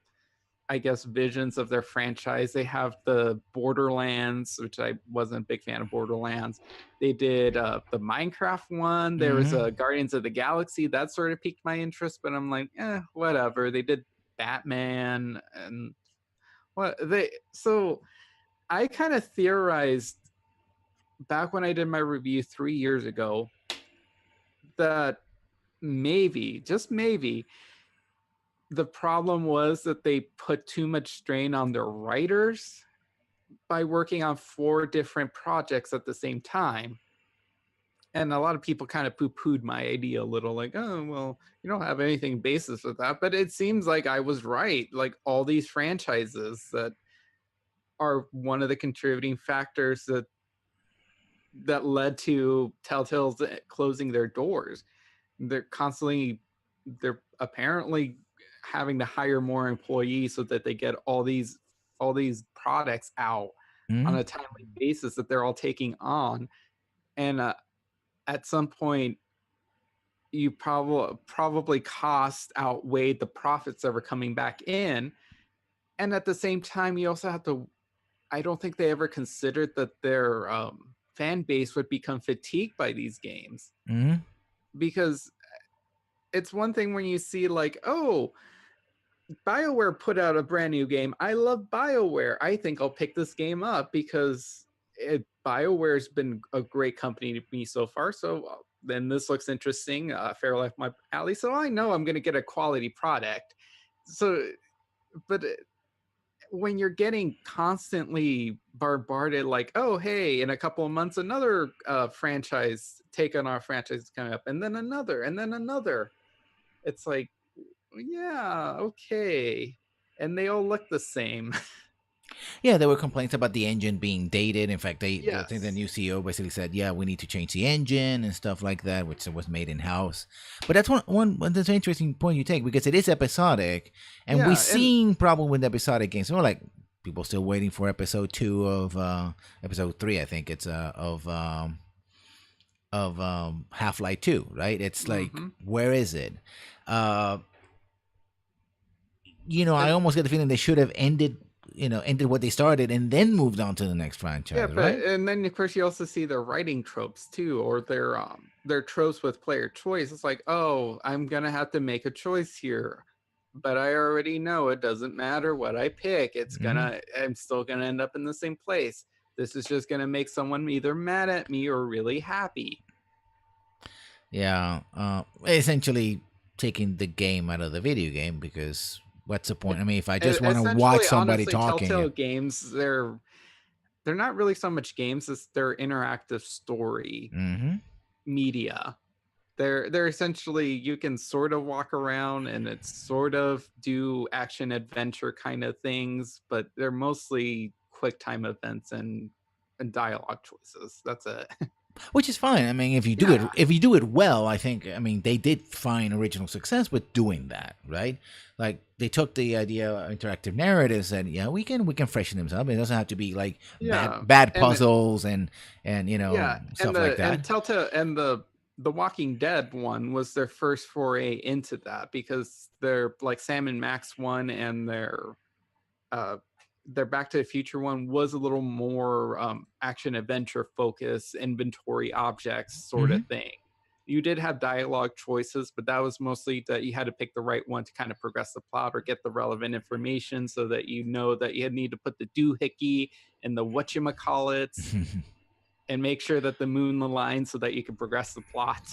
B: I guess visions of their franchise. They have the Borderlands, which I wasn't a big fan of Borderlands. They did the Minecraft one. There was
A: Mm-hmm.
B: Guardians of the Galaxy that sort of piqued my interest, but I'm like, whatever. They did Batman and what they so I kind of theorized back when I did my review 3 years ago that maybe, just maybe, the problem was that they put too much strain on their writers by working on 4 different projects at the same time. And a lot of people kind of poo-pooed my idea a little, like, oh, well, you don't have anything basis with that. But it seems like I was right. Like all these franchises that are one of the contributing factors that led to Telltale's closing their doors. They're apparently having to hire more employees so that they get all these products out on
A: Mm-hmm.
B: a timely basis that they're all taking on. And at some point, you probably cost outweighed the profits that were coming back in. And at the same time, you also have to I don't think they ever considered that their fan base would become fatigued by these games,
A: Hmm.
B: because it's one thing when you see like, oh, BioWare put out a brand new game. I love BioWare. I think I'll pick this game up because BioWare's been a great company to me so far. So then this looks interesting. Fairly up my alley. So I know I'm going to get a quality product. So, but when you're getting constantly bombarded, like, oh, hey, in a couple of months, another franchise, take on our franchise is coming up, and then another. It's like, yeah, okay. And they all look the same.
A: Yeah, there were complaints about the engine being dated. In fact, I think the
B: Yes.
A: new CEO basically said, "Yeah, we need to change the engine and stuff like that," which was made in house. But that's one that's an interesting point you take because it is episodic, and we've
B: Yeah, and
A: seen problem with episodic games. We're like people still waiting for episode 2 of episode 3. I think it's of Half-Life 2, right? It's like
B: mm-hmm.
A: where is it? Uh, I
B: And
A: almost get the feeling they should have ended what they started and then moved on to the next
B: yeah,
A: franchise,
B: but
A: right?
B: and then of course you also see their writing tropes too, or their tropes with player choice. It's like, oh, I'm gonna have to make a choice here, but I already know it doesn't matter what I pick.
A: Hmm.
B: I'm still gonna end up in the same place. This is just gonna make someone either mad at me or really happy.
A: Yeah, essentially taking the game out of the video game because what's the point? I mean, if I just want to watch
B: Essentially,
A: somebody
B: honestly,
A: talking,
B: Telltale games, they're not really so much games as they're interactive story
A: mm-hmm.
B: media. They're essentially, you can sort of walk around and it's sort of do action adventure kind of things, but they're mostly quick time events and dialogue choices. That's it.
A: Which is fine. I mean,
B: Yeah.
A: if you do it well, I mean they did find original success with doing that, right? Like they took the idea of interactive narratives and yeah, we can freshen them up. It doesn't have to be like
B: Yeah.
A: bad
B: And
A: puzzles and
B: yeah, and
A: stuff like that.
B: Telltale and the Walking Dead one was their first foray into that, because they're like Sam and Max one and uh their Back to the Future one was a little more action adventure focus, inventory objects sort
A: Hmm.
B: of thing. You did have dialogue choices, but that was mostly that you had to pick the right one to kind of progress the plot or get the relevant information, so that you know that you need to put the doohickey and the whatchamacallits and make sure that the moon aligns so that you can progress the plot.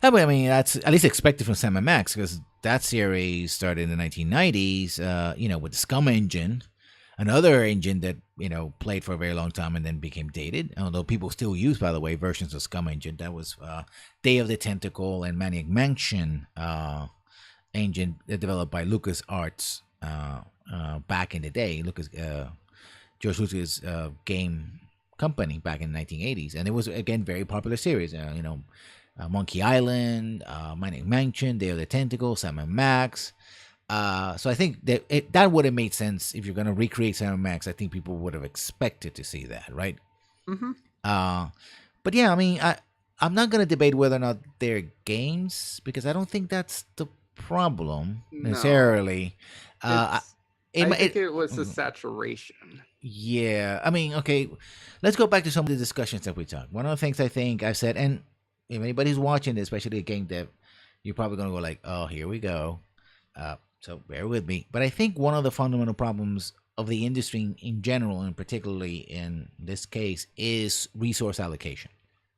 A: I mean, that's at least expected from Sam and Max because that series started in the 1990s, with the Scum engine, another engine that, played for a very long time and then became dated. Although people still use, by the way, versions of Scum engine. That was Day of the Tentacle and Maniac Mansion engine developed by Lucas Arts back in the day. George Lucas game company back in the 1980s, and it was again very popular series. Monkey Island, Manic Mansion, Day of the Tentacle, Sam and Max. So I think that would have made sense if you're going to recreate Sam and Max. I think people would have expected to see that, right?
B: Mm-hmm.
A: Uh, but yeah, I mean, I'm not going to debate whether or not they're games because I don't think that's the problem
B: No,
A: necessarily. Uh,
B: it's.
A: it,
B: I
A: mi-
B: think
A: it,
B: it was a
A: mm,
B: saturation.
A: yeah, I mean, okay, let's go back to some of the discussions that we talked. One of the things I think I've said, and if anybody's watching this, especially a game dev, you're probably going to go like, oh, here we go. So bear with me. But I think one of the fundamental problems of the industry in general, and particularly in this case, is resource allocation,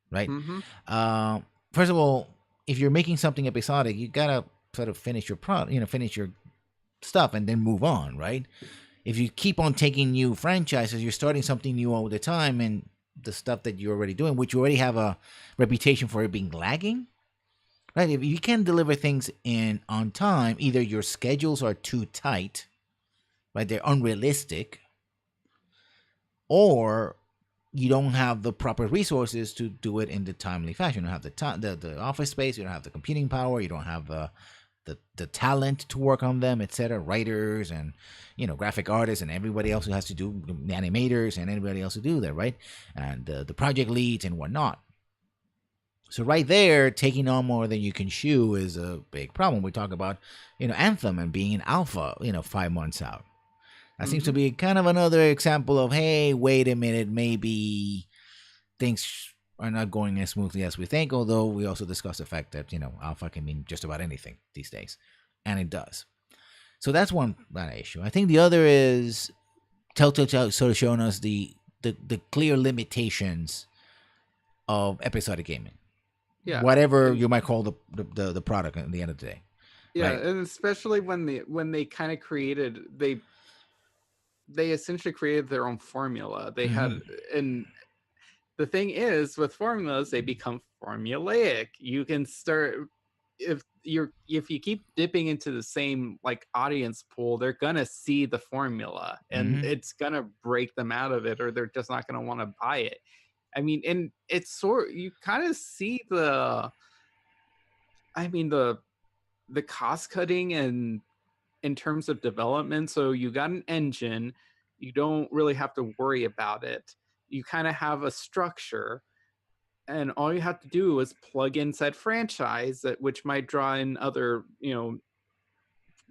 A: right?
B: Mm-hmm.
A: Uh, First of all, if you're making something episodic, you gotta sort of finish your finish your stuff and then move on, right? If you keep on taking new franchises, you're starting something new all the time, and the stuff that you're already doing, which you already have a reputation for it being lagging, right? If you can't deliver things in on time, either your schedules are too tight, right? They're unrealistic, or you don't have the proper resources to do it in the timely fashion. You don't have the time, the office space. You don't have the computing power. You don't have the talent to work on them, etc. Writers and graphic artists and everybody else who has to do the animators and anybody else who do that, right? And the project leads and whatnot. So right there, taking on more than you can chew is a big problem. We talk about Anthem and being in alpha 5 months out. That seems to
B: Mm-hmm.
A: be kind of another example of, hey, wait a minute, maybe things are not going as smoothly as we think. Although we also discussed the fact that alpha can mean just about anything these days, and it does. So that's one bad issue. I think the other is Telltale sort of showing us the clear limitations of episodic gaming,
B: Yeah,
A: whatever
B: and
A: you might call the product at the end of the day,
B: yeah,
A: right?
B: and especially when they kind of created they essentially created their own formula. They had
A: Mm-hmm.
B: and the thing is with formulas they become formulaic. You can start if you keep dipping into the same like audience pool, they're gonna see the formula and
A: Mm-hmm.
B: it's gonna break them out of it, or they're just not gonna want to buy it. I mean, and it's sort you kind of see the cost cutting and in terms of development. So you got an engine, you don't really have to worry about it. You kind of have a structure, and all you have to do is plug in said franchise that which might draw in other,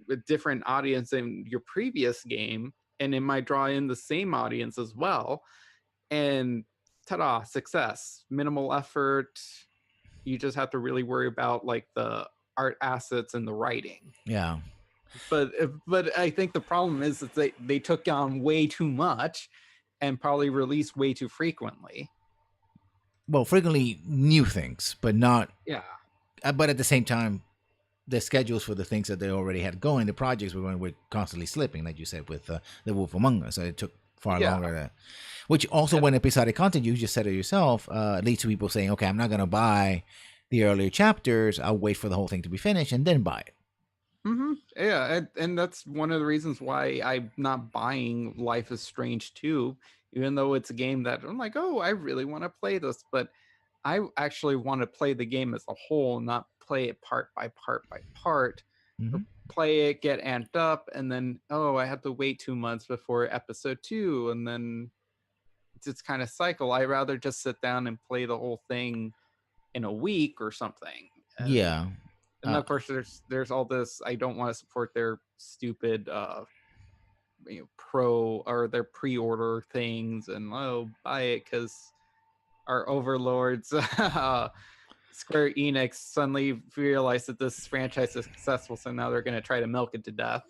B: a different audience than your previous game, and it might draw in the same audience as well. And ta-da, success. Minimal effort. You just have to really worry about like the art assets and the writing.
A: Yeah.
B: But I think the problem is that they took on way too much and probably released way too frequently.
A: Well, frequently new things, but not.
B: Yeah.
A: But at the same time, the schedules for the things that they already had going, the projects were constantly slipping, like you said with the Wolf Among Us. So it took far
B: Yeah.
A: longer to. Which also,
B: And
A: when episodic content, you just said it yourself, leads to people saying, "Okay, I'm not gonna buy the earlier chapters. I'll wait for the whole thing to be finished and then buy it."
B: yeah, and that's one of the reasons why I'm not buying Life is Strange 2, even though it's a game that I'm like, oh, I really want to play this, but I actually want to play the game as a whole, not play it part by part by part. Or
A: Mm-hmm.
B: play it, get amped up, and then oh, I have to wait 2 months before episode 2, and then just kind of cycle. I rather just sit down and play the whole thing in a week or something.
A: Yeah.
B: And
A: Uh,
B: of course there's all this, I don't want to support their stupid pro or their pre-order things and oh buy it because our overlords Square Enix suddenly realized that this franchise is successful, so now they're going to try to milk it to death.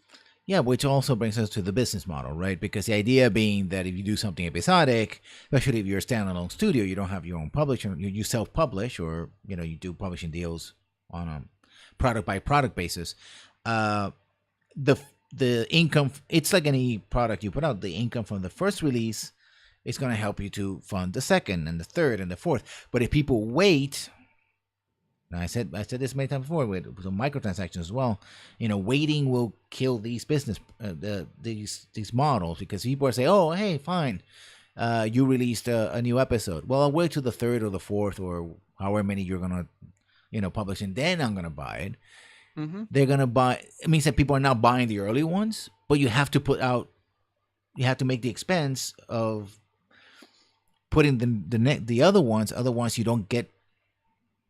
A: Yeah, which also brings us to the business model, right? Because the idea being that if you do something episodic, especially if you're a standalone studio, you don't have your own publisher, you self-publish, or you do publishing deals on a product by product basis. Uh, the the income, it's like any product you put out. The income from the first release is going to help you to fund the second and the third and the fourth. But if people wait, now, I said this many times before with microtransactions as well. Waiting will kill these business these models, because people are saying, "Oh, hey, fine, you released a new episode. Well, I'll wait to the third or the fourth or however many you're gonna publish, and then I'm gonna buy it."
B: Mm-hmm.
A: They're gonna buy. It means that people are not buying the early ones, but you have to you have to make the expense of putting the other ones. Otherwise, you don't get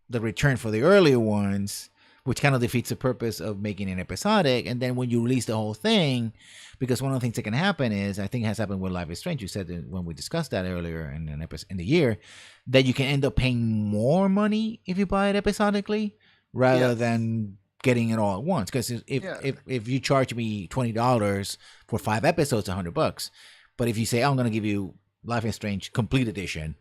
A: the return for the earlier ones, which kind of defeats the purpose of making an episodic. And then when you release the whole thing, because one of the things that can happen is, I think it has happened with Life is Strange. You said that when we discussed that earlier in an episode in the year, that you can end up paying more money if you buy it episodically rather
B: Yes.
A: than getting it all at once. Because if,
B: Yeah.
A: if you charge me $20 for 5 episodes, $100. But if you say, I'm going to give you Life is Strange complete edition,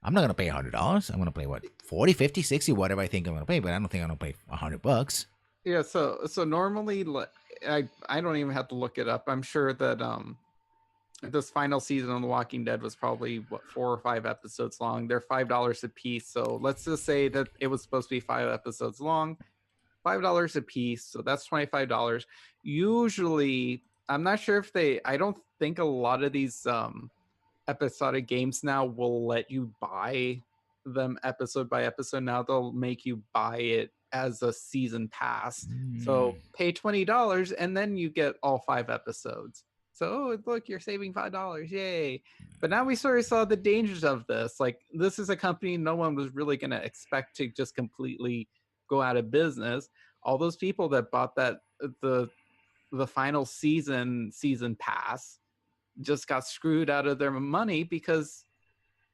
A: I'm not going to pay $100. I'm going to pay what, 40, 50, 60, whatever I think I'm going to pay, but I don't think I'm going to pay $100.
B: Yeah, so normally I don't even have to look it up. I'm sure that this final season of The Walking Dead was probably what 4 or 5 episodes long. They're $5 a piece. So let's just say that it was supposed to be 5 episodes long, $5 a piece. So that's $25. Usually, I'm not sure if I don't think a lot of these episodic games now will let you buy them episode by episode. Now they'll make you buy it as a season pass.
A: Mm.
B: So pay $20 and then you get all 5 episodes. So oh, look, you're saving $5. Yay. But now we sort of saw the dangers of this. Like this is a company no one was really going to expect to just completely go out of business. All those people that bought that the final season pass just got screwed out of their money because,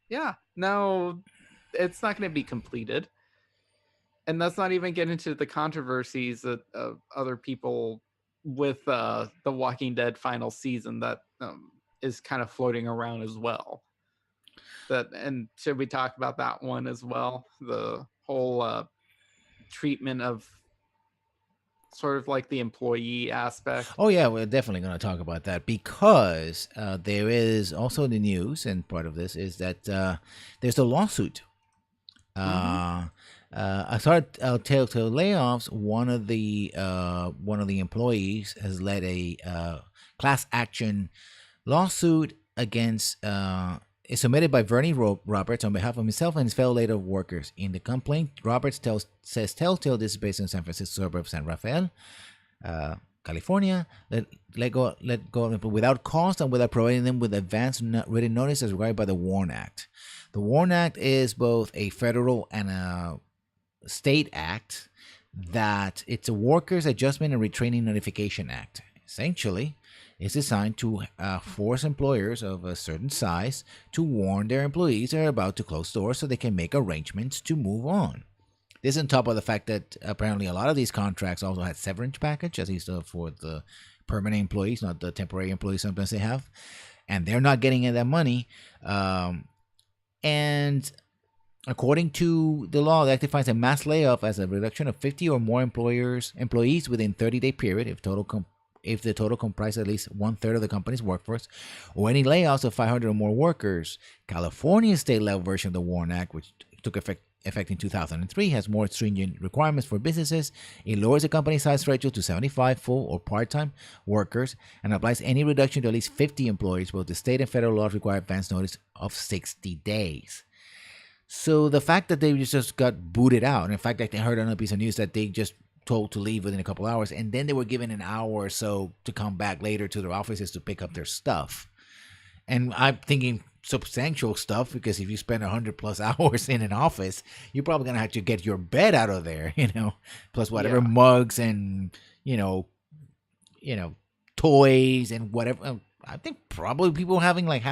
B: yeah, no, it's not going to be completed. And that's not even getting into the controversies of other people with the Walking Dead final season that is kind of floating around as well. That, and should we talk about that one as well? The whole treatment of sort of like the employee aspect.
A: Oh yeah, we're definitely going to talk about that because there is also the news, and part of this is that there's a lawsuit.
B: Mm-hmm.
A: As part of Telltale layoffs, one of the employees has led a class action lawsuit against. Is submitted by Vernie Roberts on behalf of himself and his fellow later workers. In the complaint, Roberts says Telltale, this is based in San Francisco suburb of San Rafael, California, let go of people without cost and without providing them with advance written notice as required by the WARN Act. The WARN Act is both a federal and a state act. That it's a Workers Adjustment and Retraining Notification Act. Essentially, it's designed to force employers of a certain size to warn their employees they're about to close doors so they can make arrangements to move on. This on top of the fact that apparently a lot of these contracts also had severance package, at least for the permanent employees, not the temporary employees sometimes they have. And they're not getting that money. And according to the law, the act defines a mass layoff as a reduction of 50 or more employees within 30-day period if the total comprises at least 1/3 of the company's workforce, or any layoffs of 500 or more workers. California's state-level version of the WARN Act, which took effect in 2003, has more stringent requirements for businesses. It lowers the company size threshold to 75 full or part-time workers and applies any reduction to at least 50 employees. Both the state and federal laws require advance notice of 60 days. So the fact that they just got booted out, and in fact, I heard on a piece of news that they just told to leave within a couple hours, and then they were given an hour or so to come back later to their offices to pick up their stuff. And I'm thinking substantial stuff, because if you spend 100+ hours in an office, you're probably gonna have to get your bed out of there, plus whatever mugs and toys and whatever. I think probably people having like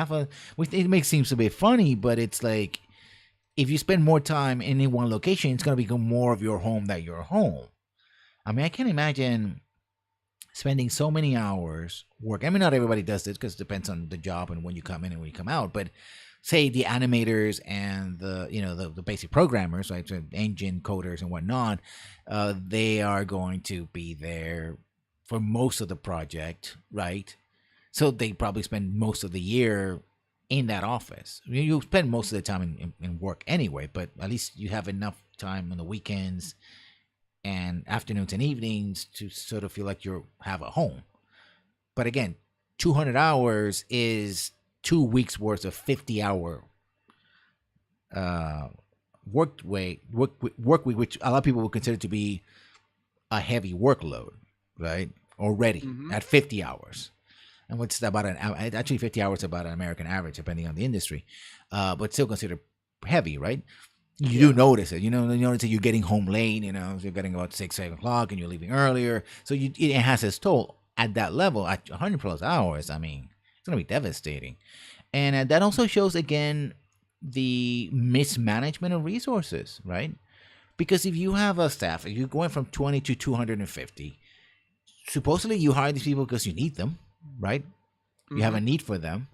A: which it makes seems a bit funny, but it's like if you spend more time in any one location, it's gonna become more of your home than your home. I mean, I can't imagine spending so many hours working. I mean, not everybody does this because it depends on the job and when you come in and when you come out. But say the animators and the basic programmers, right, so engine coders and whatnot, they are going to be there for most of the project, right? So they probably spend most of the year in that office. I mean, you spend most of the time in work anyway, but at least you have enough time on the weekends and afternoons and evenings to sort of feel like you have a home. But again, 200 hours is 2 weeks worth of 50-hour work week, which a lot of people would consider to be a heavy workload, right? Already at 50 hours. And what's about actually 50 hours is about an American average, depending on the industry, but still considered heavy, right? You do notice it. You notice that you're getting home late. You're getting about 6-7 o'clock, and you're leaving earlier. So it has its toll at that level. At 100+ hours, I mean, it's gonna be devastating. And that also shows again the mismanagement of resources, right? Because if you have a staff, if you're going from 20 to 250, supposedly you hire these people because you need them, right? You have a need for them.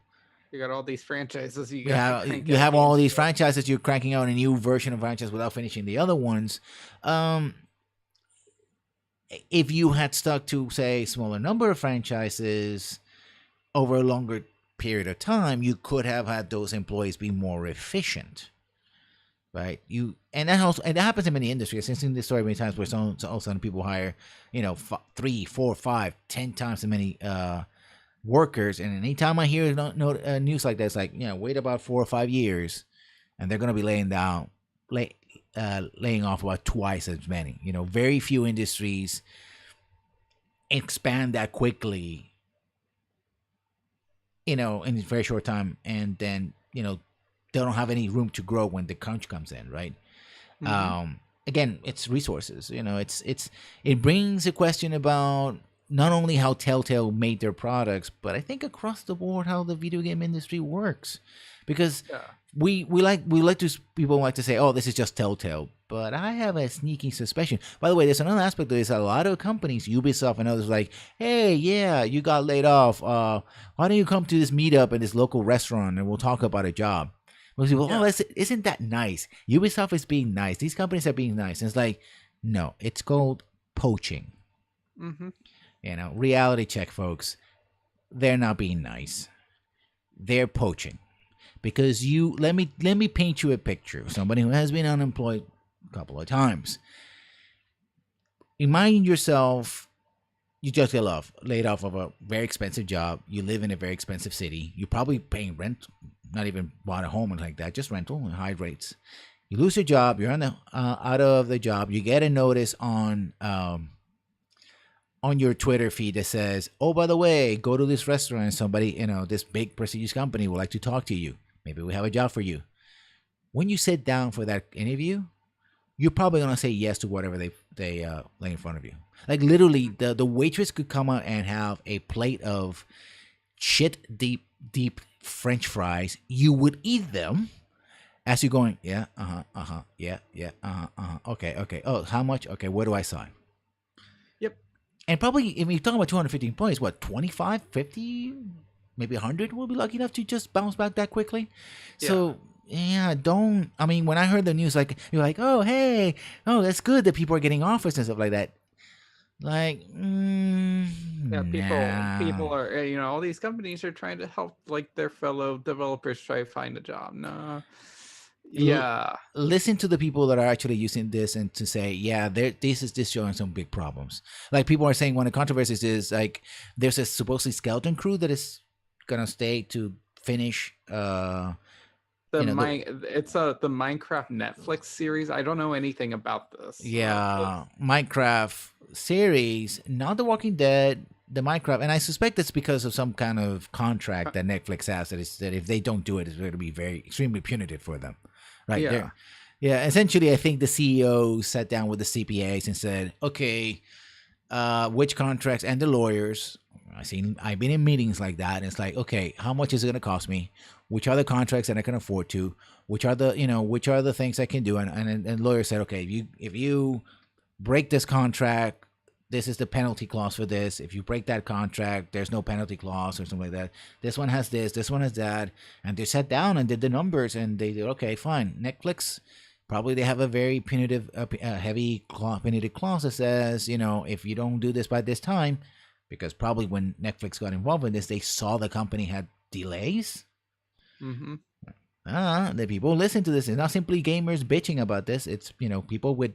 B: You got all these franchises.
A: You have all these franchises. You're cranking out a new version of franchise without finishing the other ones. If you had stuck to, say, a smaller number of franchises over a longer period of time, you could have had those employees be more efficient, right? And that happens in many industries. I've seen this story many times where all of a sudden people hire, 3, 4, 5, 10 times as many workers, and anytime I hear news like that, it's like, wait about 4 or 5 years, and they're gonna be laying off about twice as many. Very few industries expand that quickly, in a very short time, and then they don't have any room to grow when the crunch comes in, right? Again, it's resources. It brings a question about not only how Telltale made their products, but I think across the board how the video game industry works. Because
B: Yeah.
A: people like to say, "Oh, this is just Telltale," but I have a sneaky suspicion. By the way, there's another aspect of this. A lot of companies, Ubisoft and others, like, "Hey, yeah, you got laid off. Why don't you come to this meetup at this local restaurant and we'll talk about a job?" Most people,
B: Yeah.
A: "Oh, isn't that nice?" Ubisoft is being nice. These companies are being nice. And it's like, no, it's called poaching.
B: Mm-hmm.
A: Reality check, folks. They're not being nice. They're poaching. Because let me paint you a picture of somebody who has been unemployed a couple of times. Imagine yourself, you just get laid off of a very expensive job. You live in a very expensive city. You're probably paying rent, not even bought a home or like that, just rental and high rates. You lose your job. You're out of the job. You get a notice on your Twitter feed that says, "Oh, by the way, go to this restaurant. Somebody, this big prestigious company would like to talk to you. Maybe we have a job for you." When you sit down for that interview, you're probably gonna say yes to whatever they lay in front of you. Like literally, the waitress could come out and have a plate of shit deep French fries. You would eat them as you're going, yeah, yeah, okay. Oh, how much? Okay, where do I sign?
B: Yep.
A: And probably, if you're talking about 250 employees, what, 25, 50, maybe 100 will be lucky enough to just bounce back that quickly? So, yeah, I mean, when I heard the news, like, you're like, oh, hey, oh, that's good that people are getting offers and stuff like that. Like,
B: Yeah, people
A: nah.
B: are, all these companies are trying to help like their fellow developers try to find a job. No.
A: L-
B: Yeah.
A: Listen to the people that are actually using this and to say, yeah, this is showing some big problems. Like people are saying, one of the controversies is like there's a supposedly skeleton crew that is gonna stay to finish.
B: It's the Minecraft Netflix series. I don't know anything about this.
A: Minecraft series, not The Walking Dead, the Minecraft, and I suspect it's because of some kind of contract that Netflix has that if they don't do it, it's going to be very extremely punitive for them. Right
B: Yeah.
A: there. Yeah, essentially, I think the CEO sat down with the CPAs and said, "Okay, which contracts and the lawyers." I've been in meetings like that, and it's like, okay, how much is it going to cost me? Which are the contracts that I can afford to? Which are the things I can do? And lawyers said, okay, if you break this contract, this is the penalty clause for this. If you break that contract, there's no penalty clause or something like that. This one has this one has that. And they sat down and did the numbers and they did, okay, fine. Netflix, probably they have a very punitive, heavy punitive clause that says, if you don't do this by this time, because probably when Netflix got involved in this, they saw the company had delays.
B: Mm-hmm.
A: The people listen to this. It's not simply gamers bitching about this. It's people with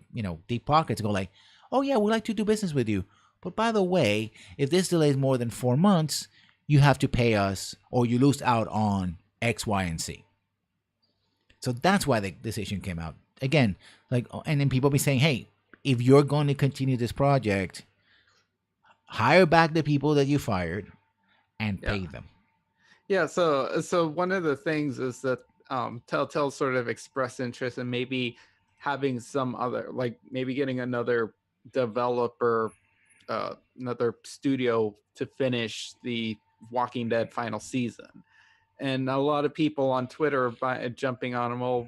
A: deep pockets go like, "Oh yeah, we'd like to do business with you, but by the way, if this delays more than 4 months, you have to pay us, or you lose out on X, Y, and Z." So that's why the decision came out again. And then people be saying, "Hey, if you're going to continue this project, hire back the people that you fired and pay them."
B: Yeah, so one of the things is that Telltale sort of expressed interest in maybe having some other, like maybe getting another developer, another studio to finish the Walking Dead final season. And a lot of people on Twitter are jumping on them. Well,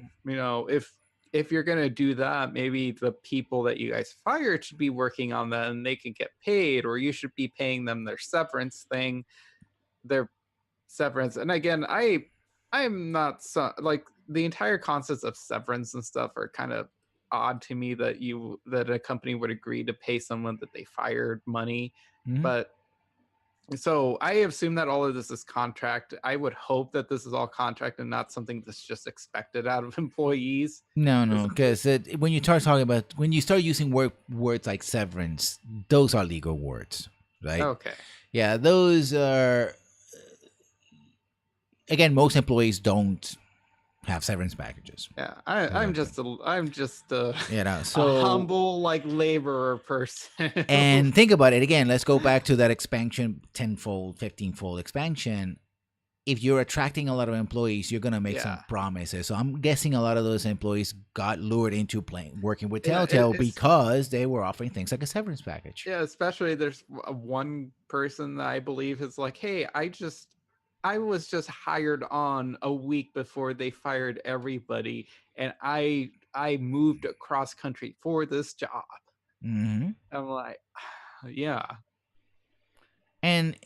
B: if you're gonna do that, maybe the people that you guys fired should be working on that, and they can get paid, or you should be paying them their severance thing, their severance. And again, I'm not like the entire concepts of severance and stuff are kind of odd to me that a company would agree to pay someone that they fired money.
A: Mm-hmm.
B: But so I assume that all of this is contract. I would hope that this is all contract and not something that's just expected out of employees.
A: No, because when you start using words like severance, those are legal words, right?
B: Okay.
A: Yeah, those are. Again, most employees don't have severance packages.
B: Yeah, I'm just a
A: So
B: humble like laborer person.
A: and think about it again. Let's go back to that expansion, 10-fold, 15-fold expansion. if you're attracting a lot of employees, you're gonna make some
B: Yeah.
A: promises. So I'm guessing a lot of those employees got lured into playing working with
B: Yeah,
A: Telltale
B: it's
A: because they were offering things like a severance package.
B: yeah, especially there's one person that I believe is like, "Hey, I was just hired on a week before they fired everybody, and I moved across country for this job."
A: Hmm.
B: I'm like, yeah.
A: And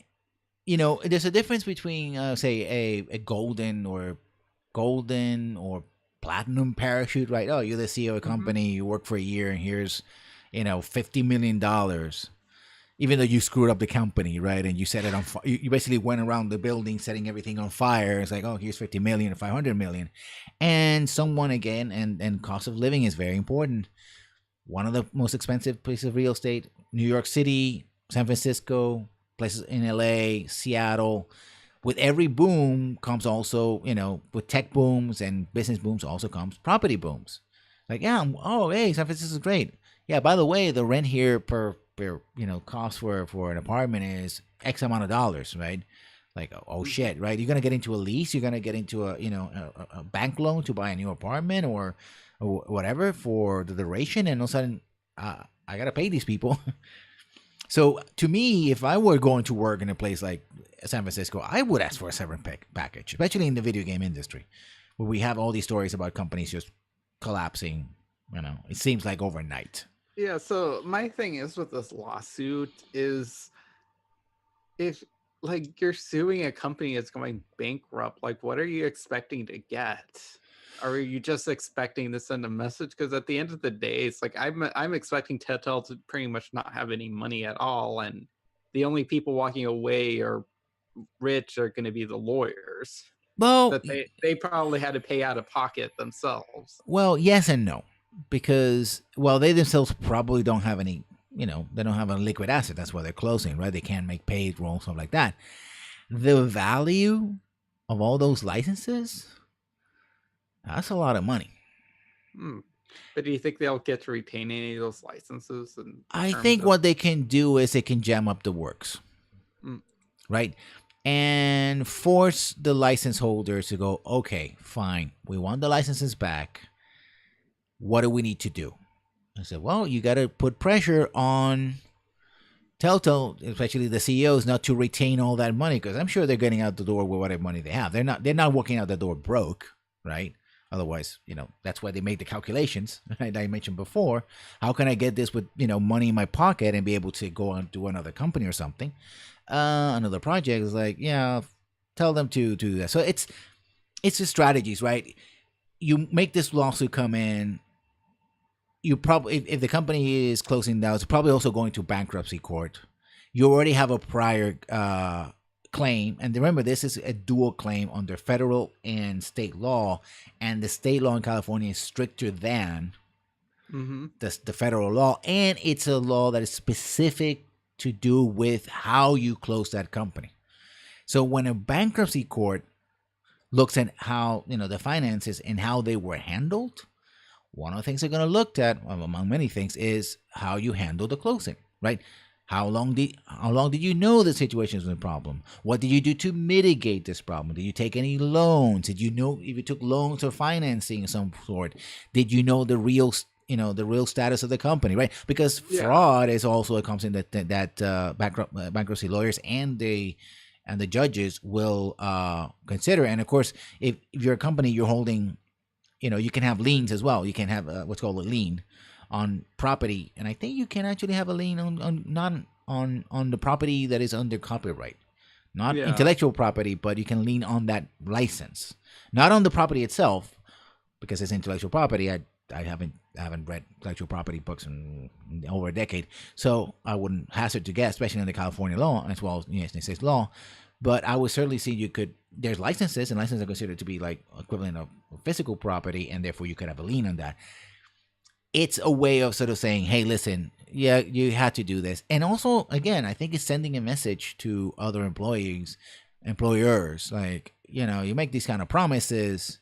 A: there's a difference between, say, a golden or platinum parachute, right? Oh, you're the CEO of a
B: Hmm.
A: company, you work for a year, and here's $50 million. Even though you screwed up the company, right? And you set it on fire. You basically went around the building setting everything on fire. It's like, oh, here's 50 million or 500 million. And someone, again, and cost of living is very important. One of the most expensive pieces of real estate, New York City, San Francisco, places in LA, Seattle. With every boom comes also, with tech booms and business booms also comes property booms. Like, yeah, oh, hey, San Francisco is great. Yeah, by the way, the rent here per cost for an apartment is X amount of dollars, right? Like, oh
B: Hmm.
A: shit, right? You're gonna get into a lease. You're gonna get into a bank loan to buy a new apartment or whatever for the duration, and all of a sudden, I gotta pay these people. So to me, if I were going to work in a place like San Francisco, I would ask for a severance package, especially in the video game industry, where we have all these stories about companies just collapsing. It seems like overnight.
B: Yeah, so my thing is with this lawsuit is if like you're suing a company that's going bankrupt, like what are you expecting to get? Are you just expecting to send a message? Because at the end of the day, it's like I'm expecting Telltale to pretty much not have any money at all, and the only people walking away are rich are going to be the lawyers
A: Well,
B: that they probably had to pay out of pocket themselves.
A: yes and no, because they themselves probably don't have any. They don't have a liquid asset. That's why they're closing, right? They can't make payroll, stuff like that. The value of all those licenses, that's a lot of money.
B: Hmm. But do you think they'll get to retain any of those licenses in
A: I
B: terms
A: think
B: of?
A: what they can do is they can jam up the works,
B: Mm,
A: right? And force the license holders to go, okay, fine, we want the licenses back. What do we need to do? I said, well, you got to put pressure on Telltale, especially the CEOs, not to retain all that money, because I'm sure they're getting out the door with whatever money they have. They're not walking out the door broke, right? Otherwise, that's why they make the calculations, right, I mentioned before. How can I get this with money in my pocket and be able to go and do another company or something, another project? Is like, yeah, tell them to do that. So it's the strategies, right? You make this lawsuit come in. You probably, if the company is closing down, it's probably also going to bankruptcy court. You already have a prior claim, and remember, this is a dual claim under federal and state law, and the state law in California is stricter than
B: mm-hmm.
A: the federal law, and it's a law that is specific to do with how you close that company. So when a bankruptcy court looks at how the finances and how they were handled, one of the things they're going to look at, among many things, is how you handle the closing, right? How long did you know the situation was a problem? What did you do to mitigate this problem? Did you take any loans? Did you know if you took loans or financing of some sort? Did you know the real status of the company, right? Because
B: Yeah.
A: fraud is also something that bankruptcy lawyers and the judges will consider. And of course, if you're a company, you're holding, you can have liens as well. You can have what's called a lien on property, and I think you can actually have a lien on not on the property that is under copyright, not
B: Yeah.
A: intellectual property, but you can lien on that license, not on the property itself, because it's intellectual property. I haven't read intellectual property books in over a decade, so I wouldn't hazard to guess, especially in the California law as well as United States law. But I would certainly see you could. There's licenses, and licenses are considered to be like equivalent of physical property, and therefore you could have a lien on that. It's a way of sort of saying, hey, listen, yeah, you had to do this. And also, again, I think it's sending a message to other employers, like, you make these kind of promises,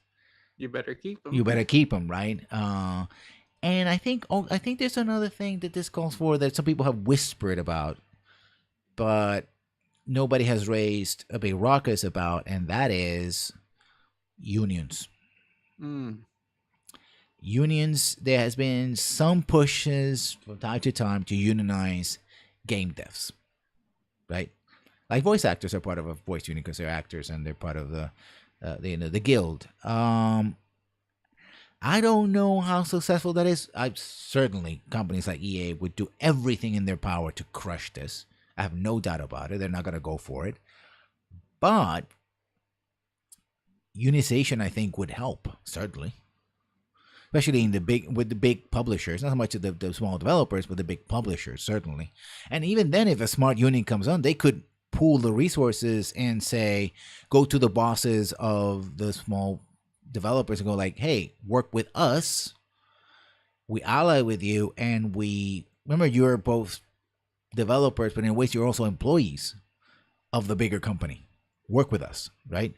B: You better keep them.
A: you better keep them, right? And I think there's another thing that this calls for that some people have whispered about, but nobody has raised a big ruckus about, and that is unions.
B: Mm.
A: Unions, there has been some pushes from time to time to unionize game devs, right? Like voice actors are part of a voice union because they're actors and they're part of the guild. I don't know how successful that is. I certainly companies like EA would do everything in their power to crush this. I have no doubt about it. They're not going to go for it. But unionization, I think, would help certainly, especially in the big with the big publishers. Not so much the small developers, but the big publishers certainly. And even then, if a smart union comes on, they could pool the resources and say, go to the bosses of the small developers and go like, hey, work with us. We ally with you, and we remember you're both developers, but in ways you're also employees of the bigger company. Work with us, right?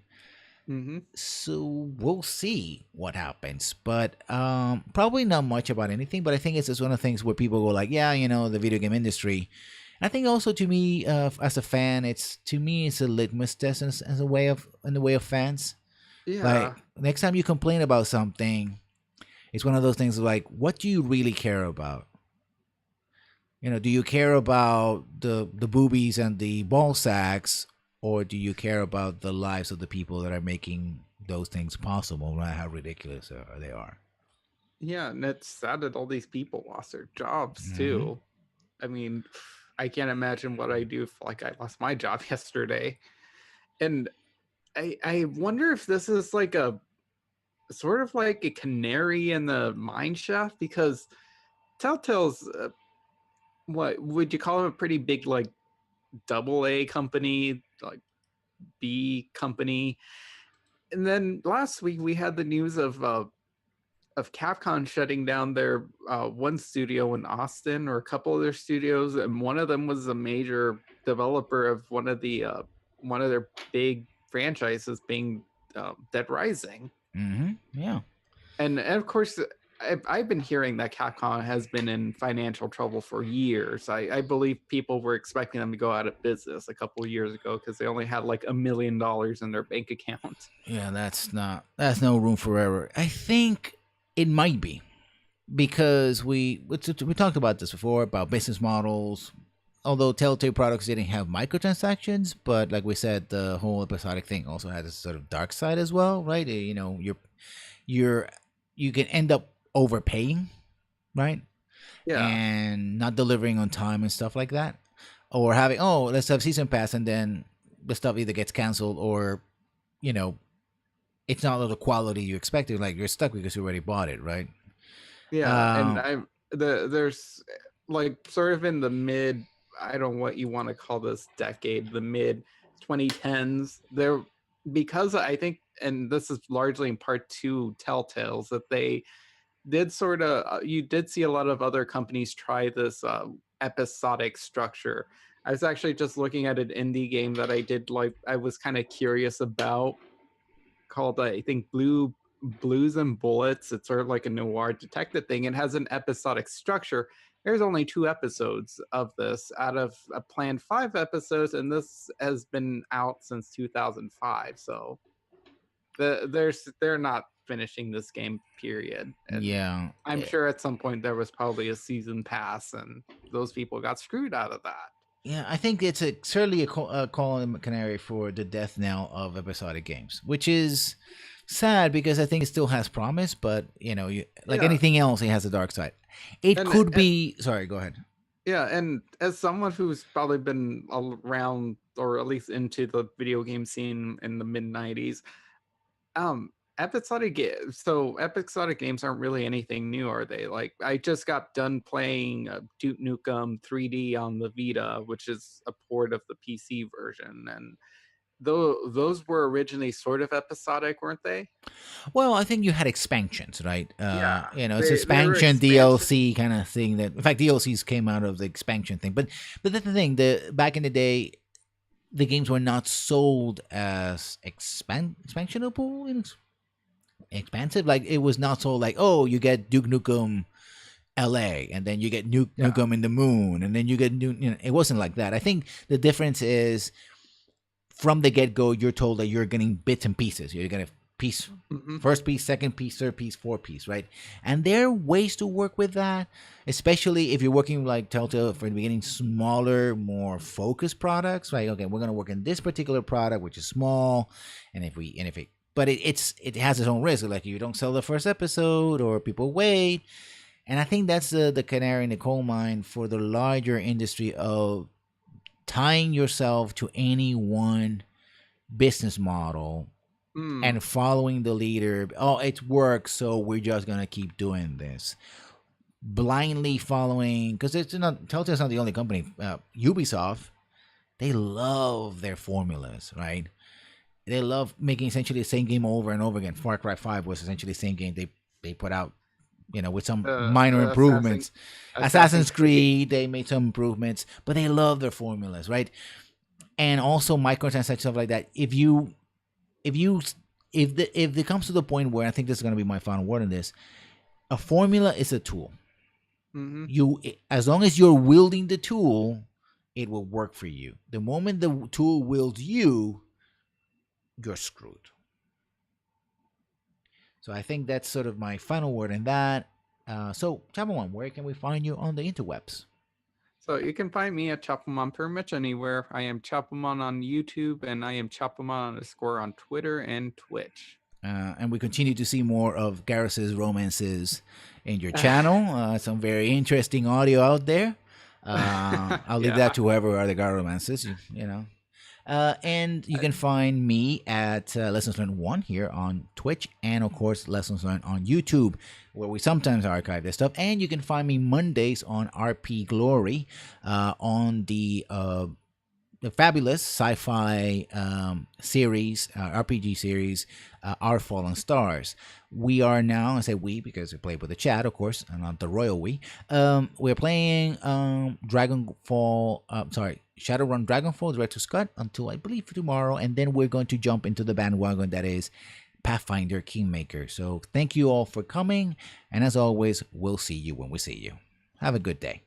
B: Mm-hmm.
A: So we'll see what happens, but probably not much about anything. But I think it's just one of the things where people go like, yeah, the video game industry. I think also to me, as a fan, it's a litmus test as a way of in the way of fans. Like
B: Yeah.
A: next time you complain about something, it's one of those things like, what do you really care about? Do you care about the boobies and the ball sacks, or do you care about the lives of the people that are making those things possible? Right? How ridiculous they are.
B: Yeah, and it's sad that all these people lost their jobs
A: Mm-hmm.
B: too. I mean, I can't imagine what I do if like I lost my job yesterday. And I wonder if this is like a sort of like a canary in the mine shaft, because Telltale's what would you call them, a pretty big like double A company, like B company. And then last week we had the news of Capcom shutting down their one studio in Austin, or a couple of their studios, and one of them was a major developer of one of their big franchises, being Dead Rising.
A: Mm-hmm. Yeah.
B: And of course, I've been hearing that Capcom has been in financial trouble for years. I believe people were expecting them to go out of business a couple of years ago because they only had like $1 million in their bank account.
A: Yeah, that's no room for error. I think it might be because we talked about this before about business models. Although Telltale products didn't have microtransactions, but like we said, the whole episodic thing also has a sort of dark side as well, right? You're you can end up overpaying, right?
B: Yeah,
A: And not delivering on time and stuff like that, or having, oh, let's have season pass, and then the stuff either gets canceled or you know it's not of the quality you expected. Like you're stuck because you already bought it, right?
B: yeah, and
A: Um,
B: there's like sort of in the mid, I don't know what you want to call this decade, the mid 2010s, there, because I think, and this is largely in part to Telltales, that they did sort of you did see a lot of other companies try this episodic structure. I was actually just looking at an indie game that I did, like I was kind of curious about, called I think Blues and Bullets. It's sort of like a noir detective thing. It has an episodic structure. There's only 2 episodes of this out of a planned 5 episodes, and this has been out since 2005. So they're not finishing this game, period. And
A: yeah,
B: I'm sure at some point there was probably a season pass, and those people got screwed out of that.
A: yeah. I think it's certainly a call in canary for the death knell of episodic games, which is sad because I think it still has promise, but like
B: Yeah,
A: anything else, it has a dark side. It could
B: and
A: be. Sorry, go ahead.
B: yeah, and as someone who's probably been around, or at least into the video game scene in the mid 90s, um episodic games aren't really anything new, are they? Like I just got done playing Duke Nukem 3D on the Vita, which is a port of the PC version, and though those were originally sort of episodic, weren't they?
A: Well, I think you had expansions, right?
B: Yeah,
A: It's
B: they were
A: expansion
B: expansion.
A: DLC kind of thing. That, in fact, DLCs came out of the expansion thing. But that's the thing. The back in the day, the games were not sold as expansionable, expansive. Like it was not sold like, oh, you get Duke Nukem LA, and then you get
B: Yeah,
A: Nukem in the Moon, and then you get new. It wasn't like that. I think the difference is from the get go, you're told that you're getting bits and pieces. You're getting piece,
B: Mm-hmm.
A: first piece, second piece, third piece, fourth piece, right? And there are ways to work with that, especially if you're working like Telltale for the beginning, smaller, more focused products, right? Okay, we're gonna work in this particular product, which is small, and if it, but it has its own risk. Like you don't sell the first episode, or people wait, and I think that's the canary in the coal mine for the larger industry of tying yourself to any one business model
B: Mm.
A: and following the leader. Oh, it works, so we're just gonna keep doing this. Blindly following, because it's not Telltale's not the only company. Ubisoft, they love their formulas, right? They love making essentially the same game over and over again. Far Cry 5 was essentially the same game they put out, with some minor
B: The
A: improvements. Assassin's
B: Assassin's Creed.
A: Creed, they made some improvements, but they love their formulas, right? And also microtransactions, stuff like that. If you if it comes to the point where I think this is going to be my final word on this, a formula is a tool.
B: Mm-hmm.
A: You, as long as you're wielding the tool, it will work for you. The moment the tool wields you, you're screwed. So I think that's sort of my final word in that. So, Chapawan, where can we find you on the interwebs?
B: So you can find me at Chapelmon pretty much anywhere. I am Chapelmon on YouTube, and I am Chapelmon_ on Twitter and Twitch.
A: And we continue to see more of Garrus's romances in your channel. Some very interesting audio out there. I'll leave that to whoever are the Gar romances, you know. And you can find me at Lessons Learned 1 here on Twitch, and of course Lessons Learned on YouTube, where we sometimes archive this stuff. And you can find me Mondays on RP Glory, on the fabulous sci-fi series, RPG series, Our Fallen Stars. We are now, I say we because we play with the chat, of course, and not the royal we. We're playing Shadowrun Dragonfall Director's Cut until I believe tomorrow, and then we're going to jump into the bandwagon that is Pathfinder Kingmaker. So thank you all for coming, and as always, we'll see you when we see you. Have a good day.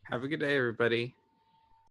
B: Have a good day, everybody.